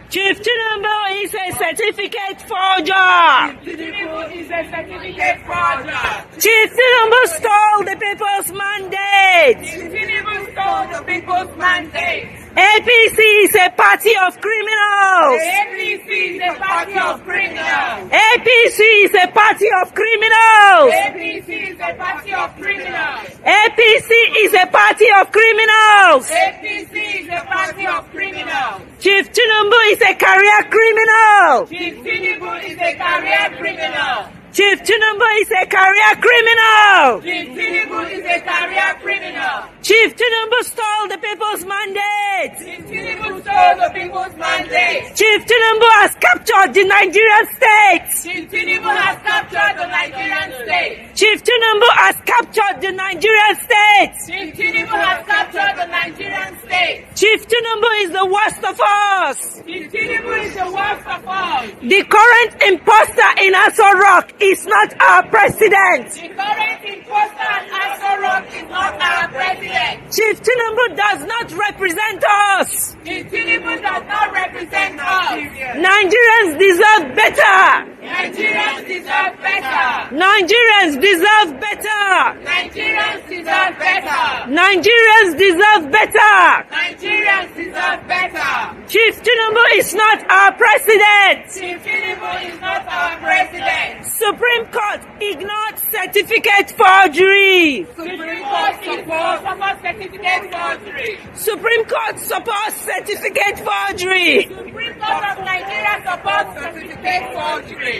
Chief Tinubu is a certificate forger. Chief Tinubu is a certificate forger. Chief Tinubu stole the people's mandate. Chief Tinubu stole the people's mandate. APC is a party of criminals. APC is a party of criminals. APC is a party of criminals. APC is a party of criminals. APC is a party of criminals. APC is a party of criminals. Chief Tinubu is a career criminal. Chief Tinubu is a career criminal. Chief Tinubu is a career criminal. Chief Tinubu is a career criminal. Chief Tinubu stole the people's mandate. Chief Tinubu stole the people's mandate. Chief Tinubu has captured the Nigerian state. Chief Tinubu has captured the Nigerian state. Chief Tinubu has captured the Nigerian state. Chief Tinubu has captured the Nigerian state. Chief Tinubu is the worst of us. Chief Tinubu is the worst of us. The current imposter in Aso Rock is not our president. The current imposter in Aso Rock is not our president. Chief Tinubu does not represent us. Chief Tinubu does not represent us. Nigerians deserve better. Nigerians deserve better. Nigerians deserve better. Nigerians deserve better. Nigerians deserve better. Nigerians deserve better. Chief Tinubu is not our president. Chief Tinubu is not our president. Supreme Court ignored certificate forgery. Supreme Court supports certificate forgery. Supreme Court supports certificate forgery. Supreme Court of Nigeria supports certificate forgery.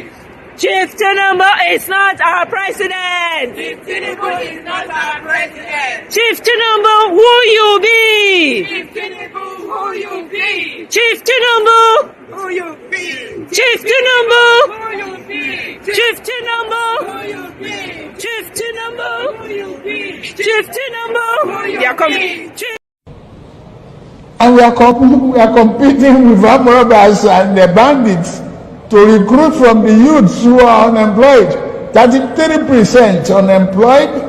Chief Tinubu is not our president. Chief Tinubu is not our president. Chief Tinubu, who you be? Chief Tinubu, who you be? Chief Tinubu, who you be? Chief Tinubu, who you be? Chief Tinubu, who you be? Chief Tinubu, who you be? Chief Tinubu, they are coming. And we are competing with armed robbers and the bandits to recruit from the youths who are unemployed. 33% unemployed.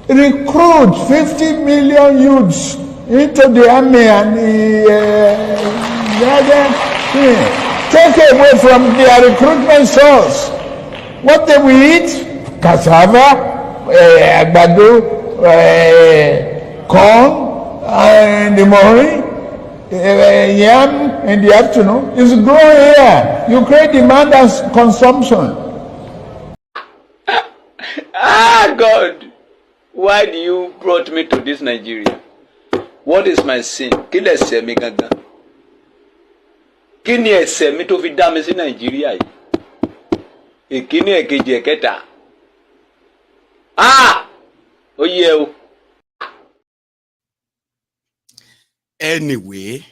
Recruit 50 million youths into the army and take away from their recruitment source. What they will eat? Cassava, àgbàdo, corn, in the morning, yam in the afternoon. It's growing here. You create demand and consumption. Ah, God! Why do you brought me to this Nigeria? What is my sin? Kí lẹ̀ ṣẹ̀ mi gangan? kí ni ẹ̀ṣẹ̀ mi tó fi dá mi sí Nàìjíríà yìí? Ìkíní, èkejì, ẹ̀kẹta. Ó yẹ o. Anyway,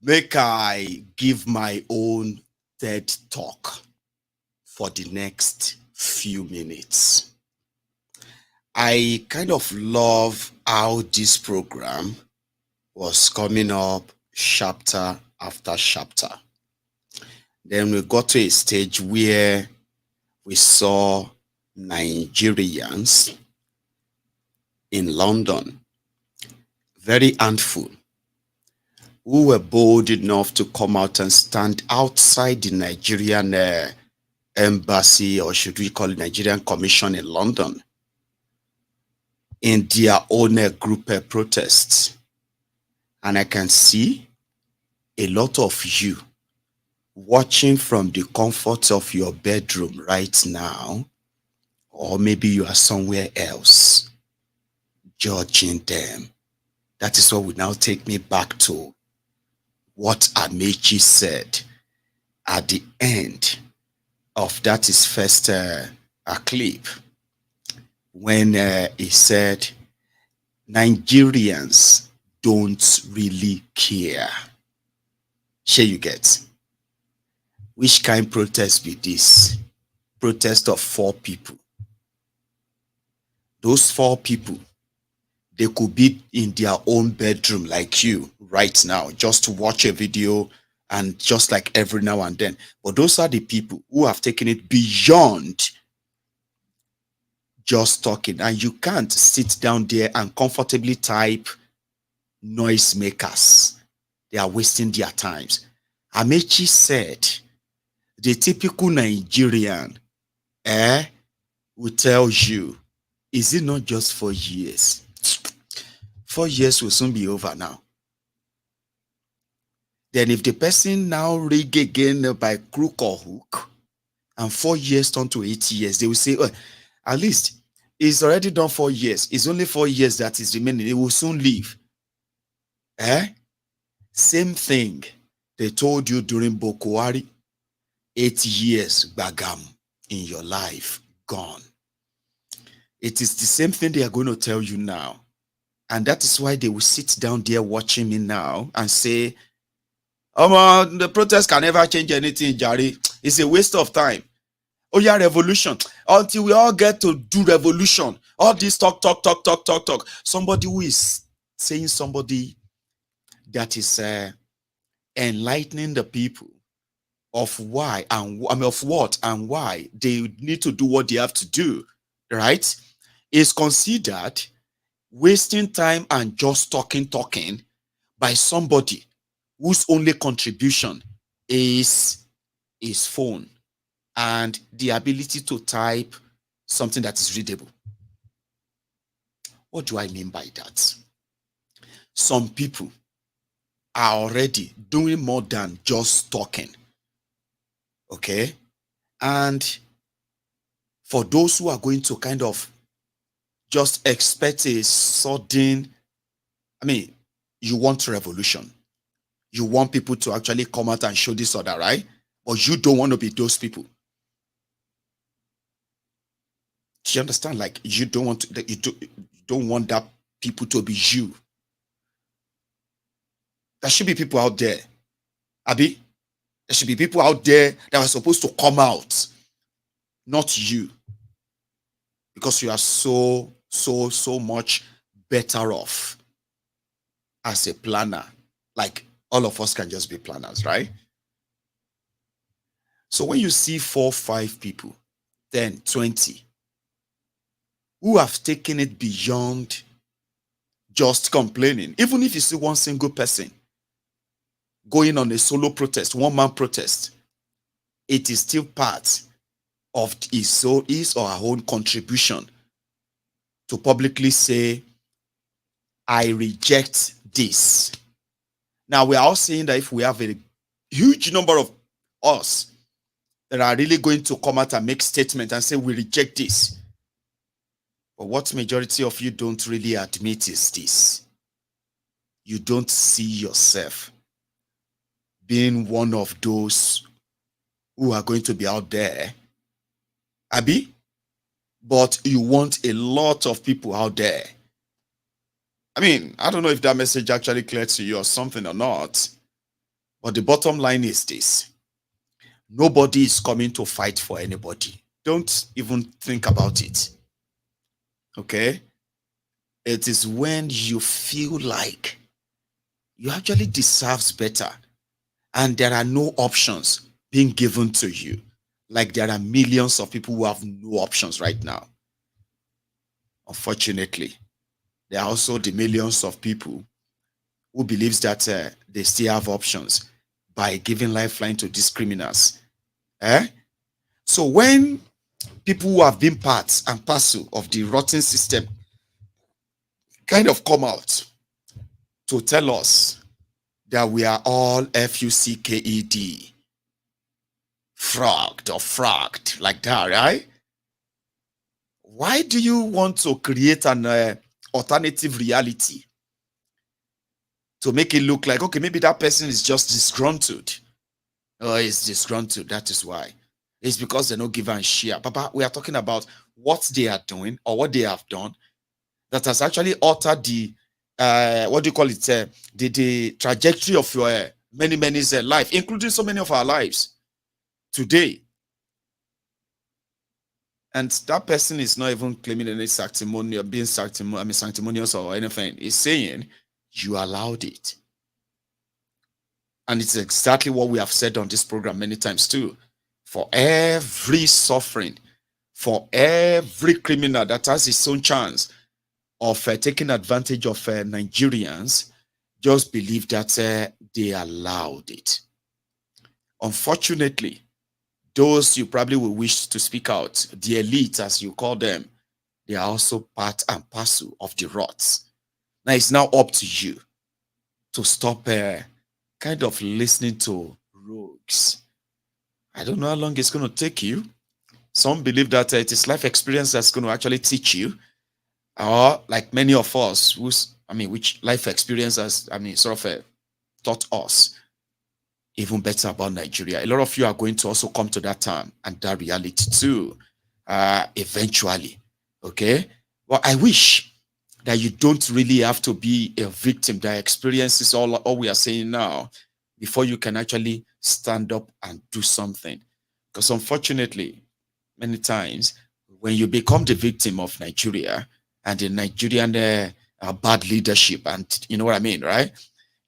make I give my own TED talk for the next few minutes. I kind of love how this program was coming up chapter after chapter. Then we got to a stage where we saw Nigerians in London, very handful, who were bold enough to come out and stand outside the Nigerian embassy, or should we call it Nigerian Commission in London, in their own group protests. And I can see a lot of you watching from the comfort of your bedroom right now, or maybe you are somewhere else, judging them. That is what will now take me back to what Amaechi said at the end of that his first clip, when he said, Nigerians don't really care. Shall you get? Which kind of protest be this? Protest of 4 people. Those 4 people, they could be in their own bedroom like you right now, just to watch a video and just like every now and then. But those are the people who have taken it beyond just talking. And you can't sit down there and comfortably type noisemakers. They are wasting their times. Amaechi said, the typical Nigerian will tell you, is it not just 4 years? 4 years will soon be over now. Then if the person now rig again by crook or hook, and 4 years turn to 8 years, they will say, oh, at least it's already done 4 years. It's only 4 years that is remaining. It will soon leave. Same thing they told you during Bokuwari. 8 years, bagam, in your life, gone. It is the same thing they are going to tell you now. And that is why they will sit down there watching me now and say, oh, the protest can never change anything, Jari. It's a waste of time. Oh yeah, revolution. Until we all get to do revolution. All this talk. Somebody who is saying somebody that is enlightening the people of why and of what and why they need to do what they have to do, right? Is considered wasting time and just talking by somebody whose only contribution is his phone and the ability to type something that is readable. What do I mean by that? Some people are already doing more than just talking. Okay? And for those who are going to kind of just expect a sudden, you want revolution. You want people to actually come out and show this or that, right? But you don't want to be those people. Do you understand? Like, you don't want to, you don't want that people to be you. There should be people out there, Abi. There should be people out there that are supposed to come out, not you. Because you are so much better off as a planner. Like, all of us can just be planners, right? So when you see 4, 5 people, 10, 20, who have taken it beyond just complaining, even if you see one single person going on a solo protest, one-man protest, it is still part of his or her own contribution to publicly say, I reject this. Now, we are all saying that if we have a huge number of us that are really going to come out and make statements and say, we reject this. But what majority of you don't really admit is this. You don't see yourself being one of those who are going to be out there, Abi, but you want a lot of people out there. I mean, I don't know if that message actually clear to you or something or not, but the bottom line is this. Nobody is coming to fight for anybody. Don't even think about it. Okay? It is when you feel like you actually deserve better and there are no options being given to you. Like there are millions of people who have no options right now. Unfortunately, there are also the millions of people who believes that they still have options by giving lifeline to these criminals. So when people who have been part and parcel of the rotten system kind of come out to tell us that we are all FUCKED, fragged like that, right? Why do you want to create an alternative reality to make it look like, okay, maybe that person is just disgruntled? Oh, it's disgruntled, that is why. It's because they don't give a shit. Papa, we are talking about what they are doing or what they have done that has actually altered the, what do you call it, the trajectory of your many life, including so many of our lives today. And that person is not even claiming any sanctimony or being sanctimonious or anything. He's saying you allowed it. And it's exactly what we have said on this program many times too. For every suffering, for every criminal that has his own chance of taking advantage of Nigerians, just believe that they allowed it. Unfortunately, those you probably will wish to speak out, the elite as you call them, they are also part and parcel of the rots. Now it's now up to you to stop kind of listening to rogues. I don't know how long it's going to take you. Some believe that it is life experience that's going to actually teach you, or like many of us, which life experience has, sort of taught us even better about Nigeria. A lot of you are going to also come to that time and that reality too, eventually. Okay? Well, I wish that you don't really have to be a victim that experiences all we are saying now before you can actually stand up and do something. Because unfortunately, many times, when you become the victim of Nigeria and the Nigerian bad leadership, and you know what I mean, right?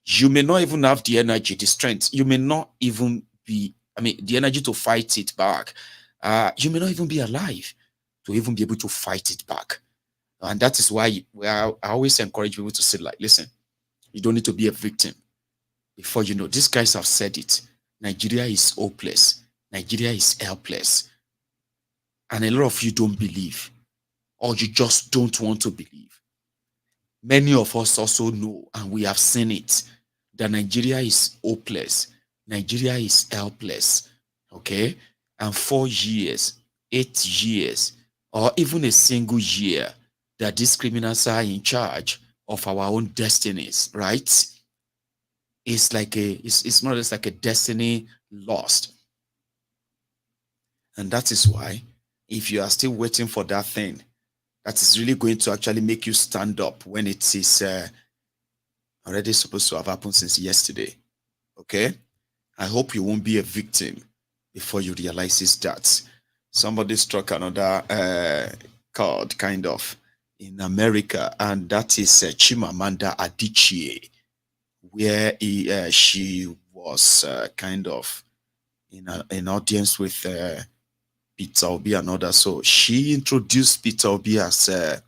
You may not even have the energy, the strength. You may not even be, the energy to fight it back. You may not even be alive to even be able to fight it back. And that is why I always encourage people to say, like, listen, you don't need to be a victim. Before you know, these guys have said it. Nigeria is hopeless. Nigeria is helpless. And a lot of you don't believe, or you just don't want to believe. Many of us also know, and we have seen it, that Nigeria is hopeless. Nigeria is helpless. Okay? And 4 years, 8 years, or even a single year that these criminals are in charge of our own destinies, right? It's like it's more or less like a destiny lost. And that is why, if you are still waiting for that thing, that is really going to actually make you stand up when it is already supposed to have happened since yesterday. Okay? I hope you won't be a victim before you realize that. Somebody struck another chord, kind of, in America, and that is Chimamanda Adichie, where she was kind of in an audience with Peter Obi and others. So she introduced Peter Obi as the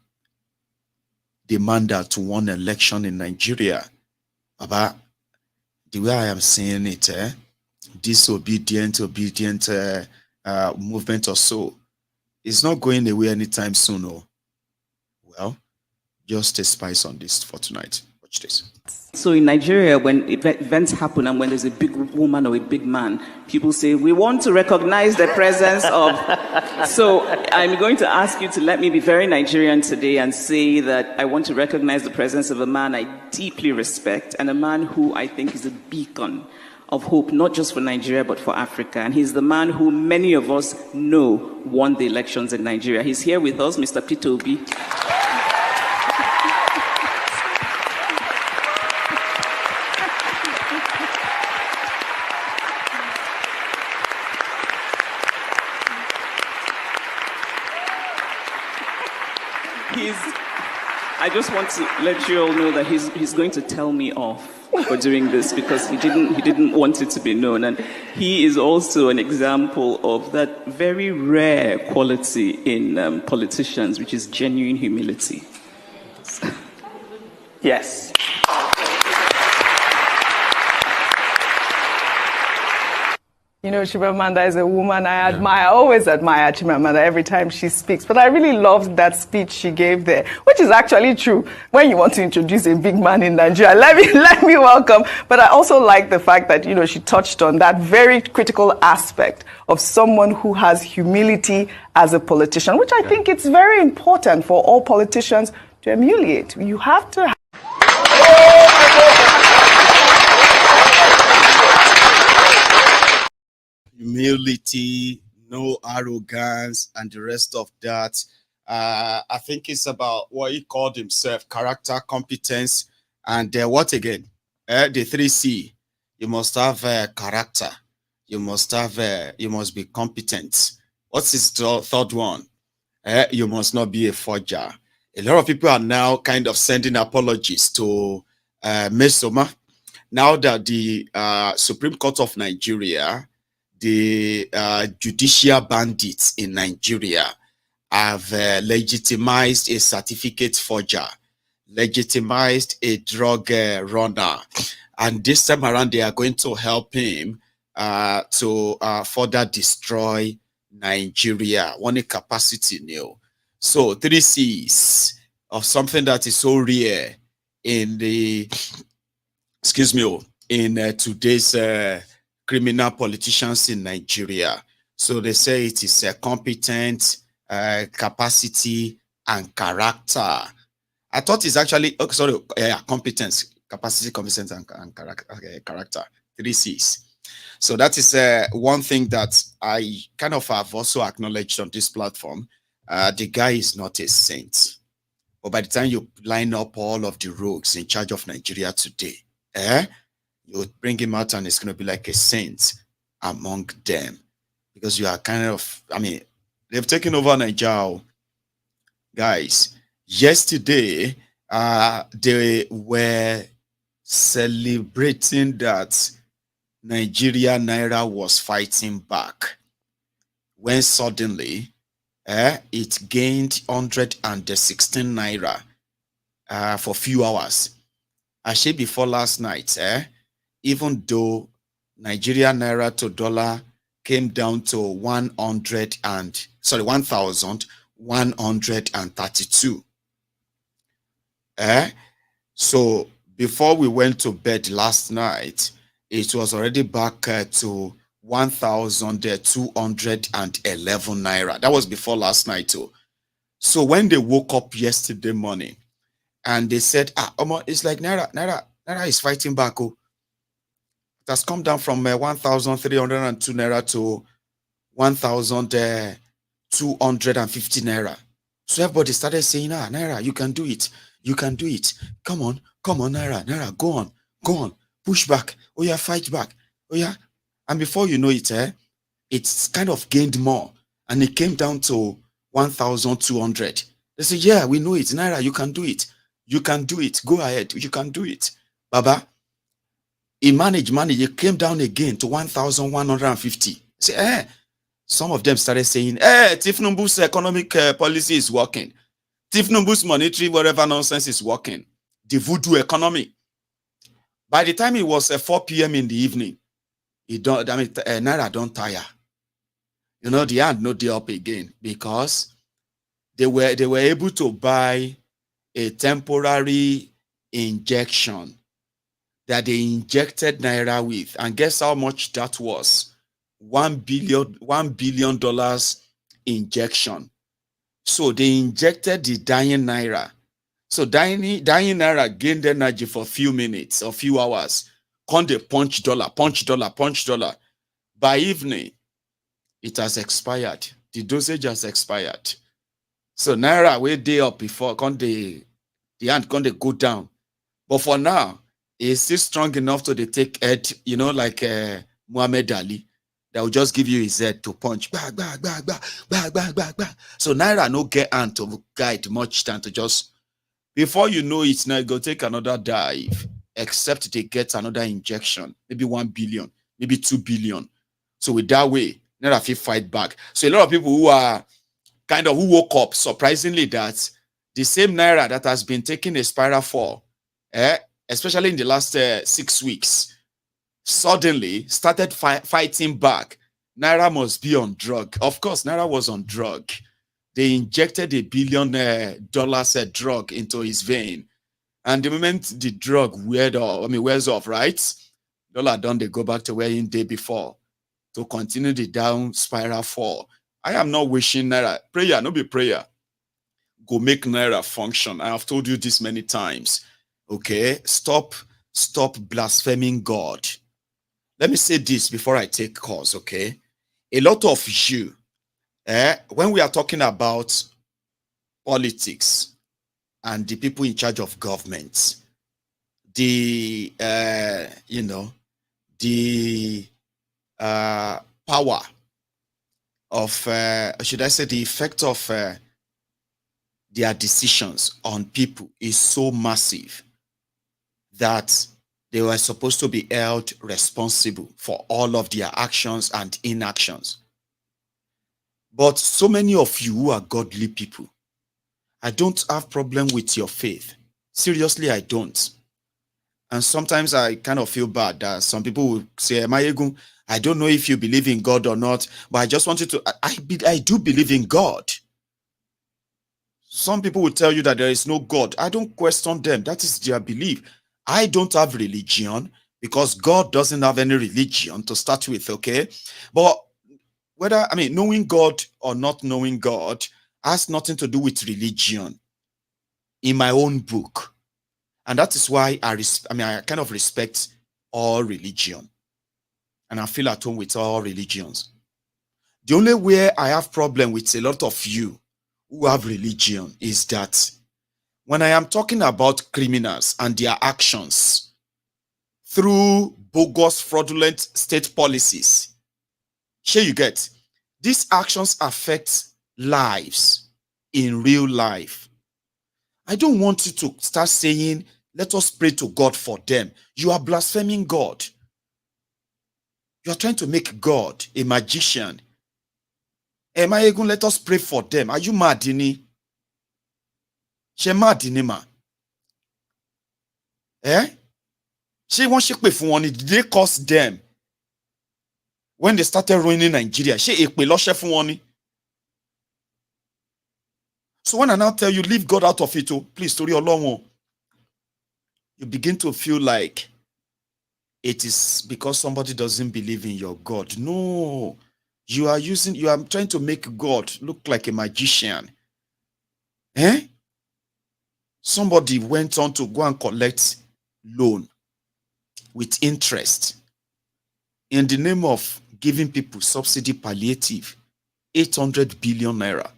man to won election in Nigeria. But the way I am saying it, disobedient movement or so, is not going away anytime soon. Oh. Well, just a spice on this for tonight. Watch this. So in Nigeria, when events happen and when there's a big woman or a big man, people say, we want to recognize the presence of... So I'm going to ask you to let me be very Nigerian today and say that I want to recognize the presence of a man I deeply respect and a man who I think is a beacon of hope, not just for Nigeria, but for Africa. And he's the man who many of us know won the elections in Nigeria. He's here with us, Mr. Peter Obi. I just want to let you all know that he's going to tell me off for doing this because he didn't want it to be known, and he is also an example of that very rare quality in politicians, which is genuine humility. Yes. You know, Chimamanda is a woman I admire. I always admire Chimamanda every time she speaks. But I really loved that speech she gave there, which is actually true. When you want to introduce a big man in Nigeria, let me welcome. But I also like the fact that, you know, she touched on that very critical aspect of someone who has humility as a politician, which I think it's very important for all politicians to emulate. You have to humility, no arrogance, and the rest of that. I think it's about what he called himself: character, competence, and what again? The 3C. You must have character. You must be competent. What's his third one? You must not be a forger. A lot of people are now kind of sending apologies to Mesoma. Now that the Supreme Court of Nigeria, the judicial bandits in Nigeria, have legitimized a certificate forger, legitimized a drug runner, and this time around they are going to help him to further destroy Nigeria. One capacity new. So 3 C's of something that is so rare in the in today's criminal politicians in Nigeria. So they say it is a competent, capacity, and character. I thought it's actually competence, capacity, competence, and character. 3 C's. So that is one thing that I kind of have also acknowledged on this platform. The guy is not a saint. But by the time you line up all of the rogues in charge of Nigeria today, you would bring him out and it's going to be like a saint among them. Because you are kind of, I mean, they've taken over Nigeria. Guys, yesterday, they were celebrating that Nigeria Naira was fighting back. When suddenly, it gained 116 Naira for a few hours. Actually, before last night, even though Nigeria Naira to dollar came down to 1,132. So before we went to bed last night, it was already back to 1,211 Naira. That was before last night too. So when they woke up yesterday morning and they said, it's like Naira is fighting back. Oh. It has come down from 1,302 Naira to 1,250 Naira. So everybody started saying, Naira, you can do it. You can do it. Come on, Naira, go on, push back. Oh yeah, fight back. Oh yeah. And before you know it, it's kind of gained more. And it came down to 1,200. They say, yeah, we know it. Naira, you can do it. You can do it. Go ahead. You can do it. Baba, he managed money. It came down again to 1,150. Say, some of them started saying, Tifnumbu's economic policy is working. Tifnumbu's monetary whatever nonsense is working. The voodoo economy. By the time it was 4 p.m. in the evening, Naira don't tire. You know, they had no day up again because they were able to buy a temporary injection that they injected Naira with. And guess how much that was? $1 billion injection. So they injected the dying Naira. So dying Naira gained energy for a few minutes or few hours. Can they punch dollar, punch dollar, punch dollar? By evening, it has expired. The dosage has expired. So Naira way day up before, the hand can they go down. But for now, it's still strong enough to they take head, like Muhammad Ali, that will just give you his head to punch. Bah, bah, bah, bah, bah, bah, bah, bah. So Naira no get hand to guide much time to just, before you know it, now go take another dive, except they get another injection, maybe 1 billion, maybe 2 billion. So with that way, Naira fit fight back. So a lot of people who woke up surprisingly that the same Naira that has been taking a spiral fall, especially in the last 6 weeks, suddenly started fighting back. Naira must be on drug. Of course, Naira was on drug. They injected $1 billion drug into his vein. And the moment the drug wears off, right? Dollar done, they go back to where he did before to continue the down spiral fall. I am not wishing Naira. Prayer, no be prayer. Go make Naira function. I have told you this many times. Okay? Stop blaspheming God. Let me say this before I take calls, okay? A lot of you, when we are talking about politics and the people in charge of government, the power of, should I say, the effect of their decisions on people is so massive that they were supposed to be held responsible for all of their actions and inactions. But so many of you who are godly people, I don't have problem with your faith. Seriously, I don't. And sometimes I kind of feel bad that some people will say, Maiyegun, I don't know if you believe in God or not, but I just want you to, I do believe in God. Some people will tell you that there is no God. I don't question them. That is their belief. I don't have religion because God doesn't have any religion to start with, okay? But knowing God or not knowing God has nothing to do with religion in my own book. And that is why I kind of respect all religion. And I feel at home with all religions. The only way I have problem with a lot of you who have religion is that when I am talking about criminals and their actions through bogus, fraudulent state policies, sure you get, these actions affect lives in real life. I don't want you to start saying, let us pray to God for them. You are blaspheming God. You are trying to make God a magician. Maiyegun, let us pray for them. Are you mad, Dini? She mad, Dini, ma? She wants to pray for one. Did they curse them when they started ruining Nigeria? She ekpe loshe for one. So when I now tell you, leave God out of it, please, story along, you begin to feel like it is because somebody doesn't believe in your God. No, you are trying to make God look like a magician. Somebody went on to go and collect loan with interest in the name of giving people subsidy palliative, 800 billion naira.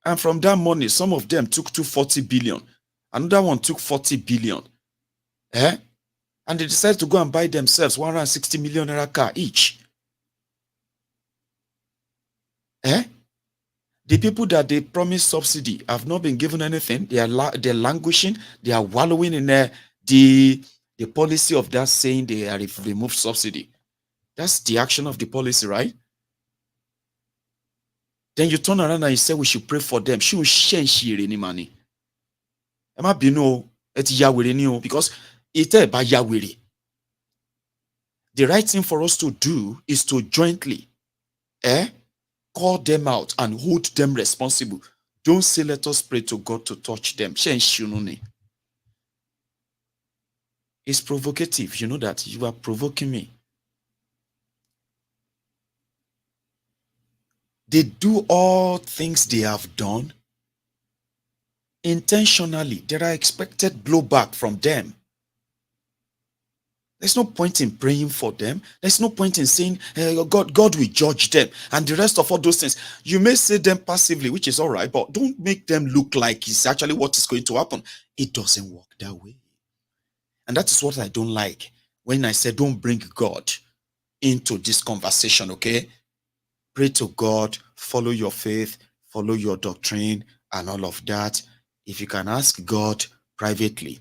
And from that money, some of them took 240 billion. Another one took 40 billion. And they decided to go and buy themselves 160 million naira car each. The people that they promised subsidy have not been given anything. They're languishing. They are wallowing in the policy of that saying they are removed subsidy. That's the action of the policy, right? Then you turn around and you say we should pray for them. She will share any money. Because the right thing for us to do is to jointly call them out and hold them responsible. Don't say let us pray to God to touch them. It's provocative. You know that. You are provoking me. They do all things they have done intentionally. There are expected blowback from them. There's no point in praying for them. There's no point in saying, God will judge them. And the rest of all those things. You may say them passively, which is all right, but don't make them look like it's actually what is going to happen. It doesn't work that way. And that is what I don't like. When I say don't bring God into this conversation, okay? Pray to God, follow your faith, follow your doctrine, and all of that. If you can ask God privately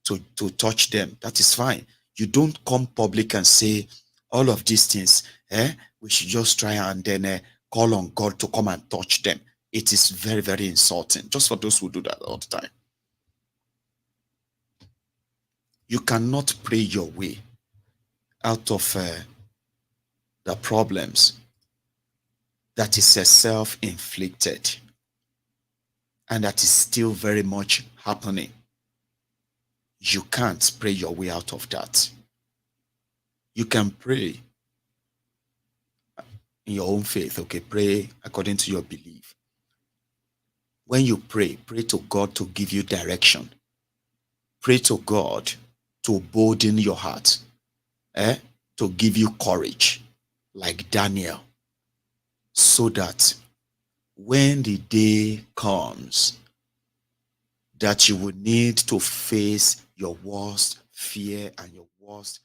to touch them, that is fine. You don't come public and say all of these things. We should just try and then call on God to come and touch them. It is very, very insulting, just for those who do that all the time. You cannot pray your way out of the problems that is self-inflicted and that is still very much happening. You can't pray your way out of that. You can pray in your own faith, okay? Pray according to your belief. When you pray, pray to God to give you direction. Pray to God to bolden your heart, to give you courage, like Daniel, so that when the day comes that you will need to face your worst fear and your worst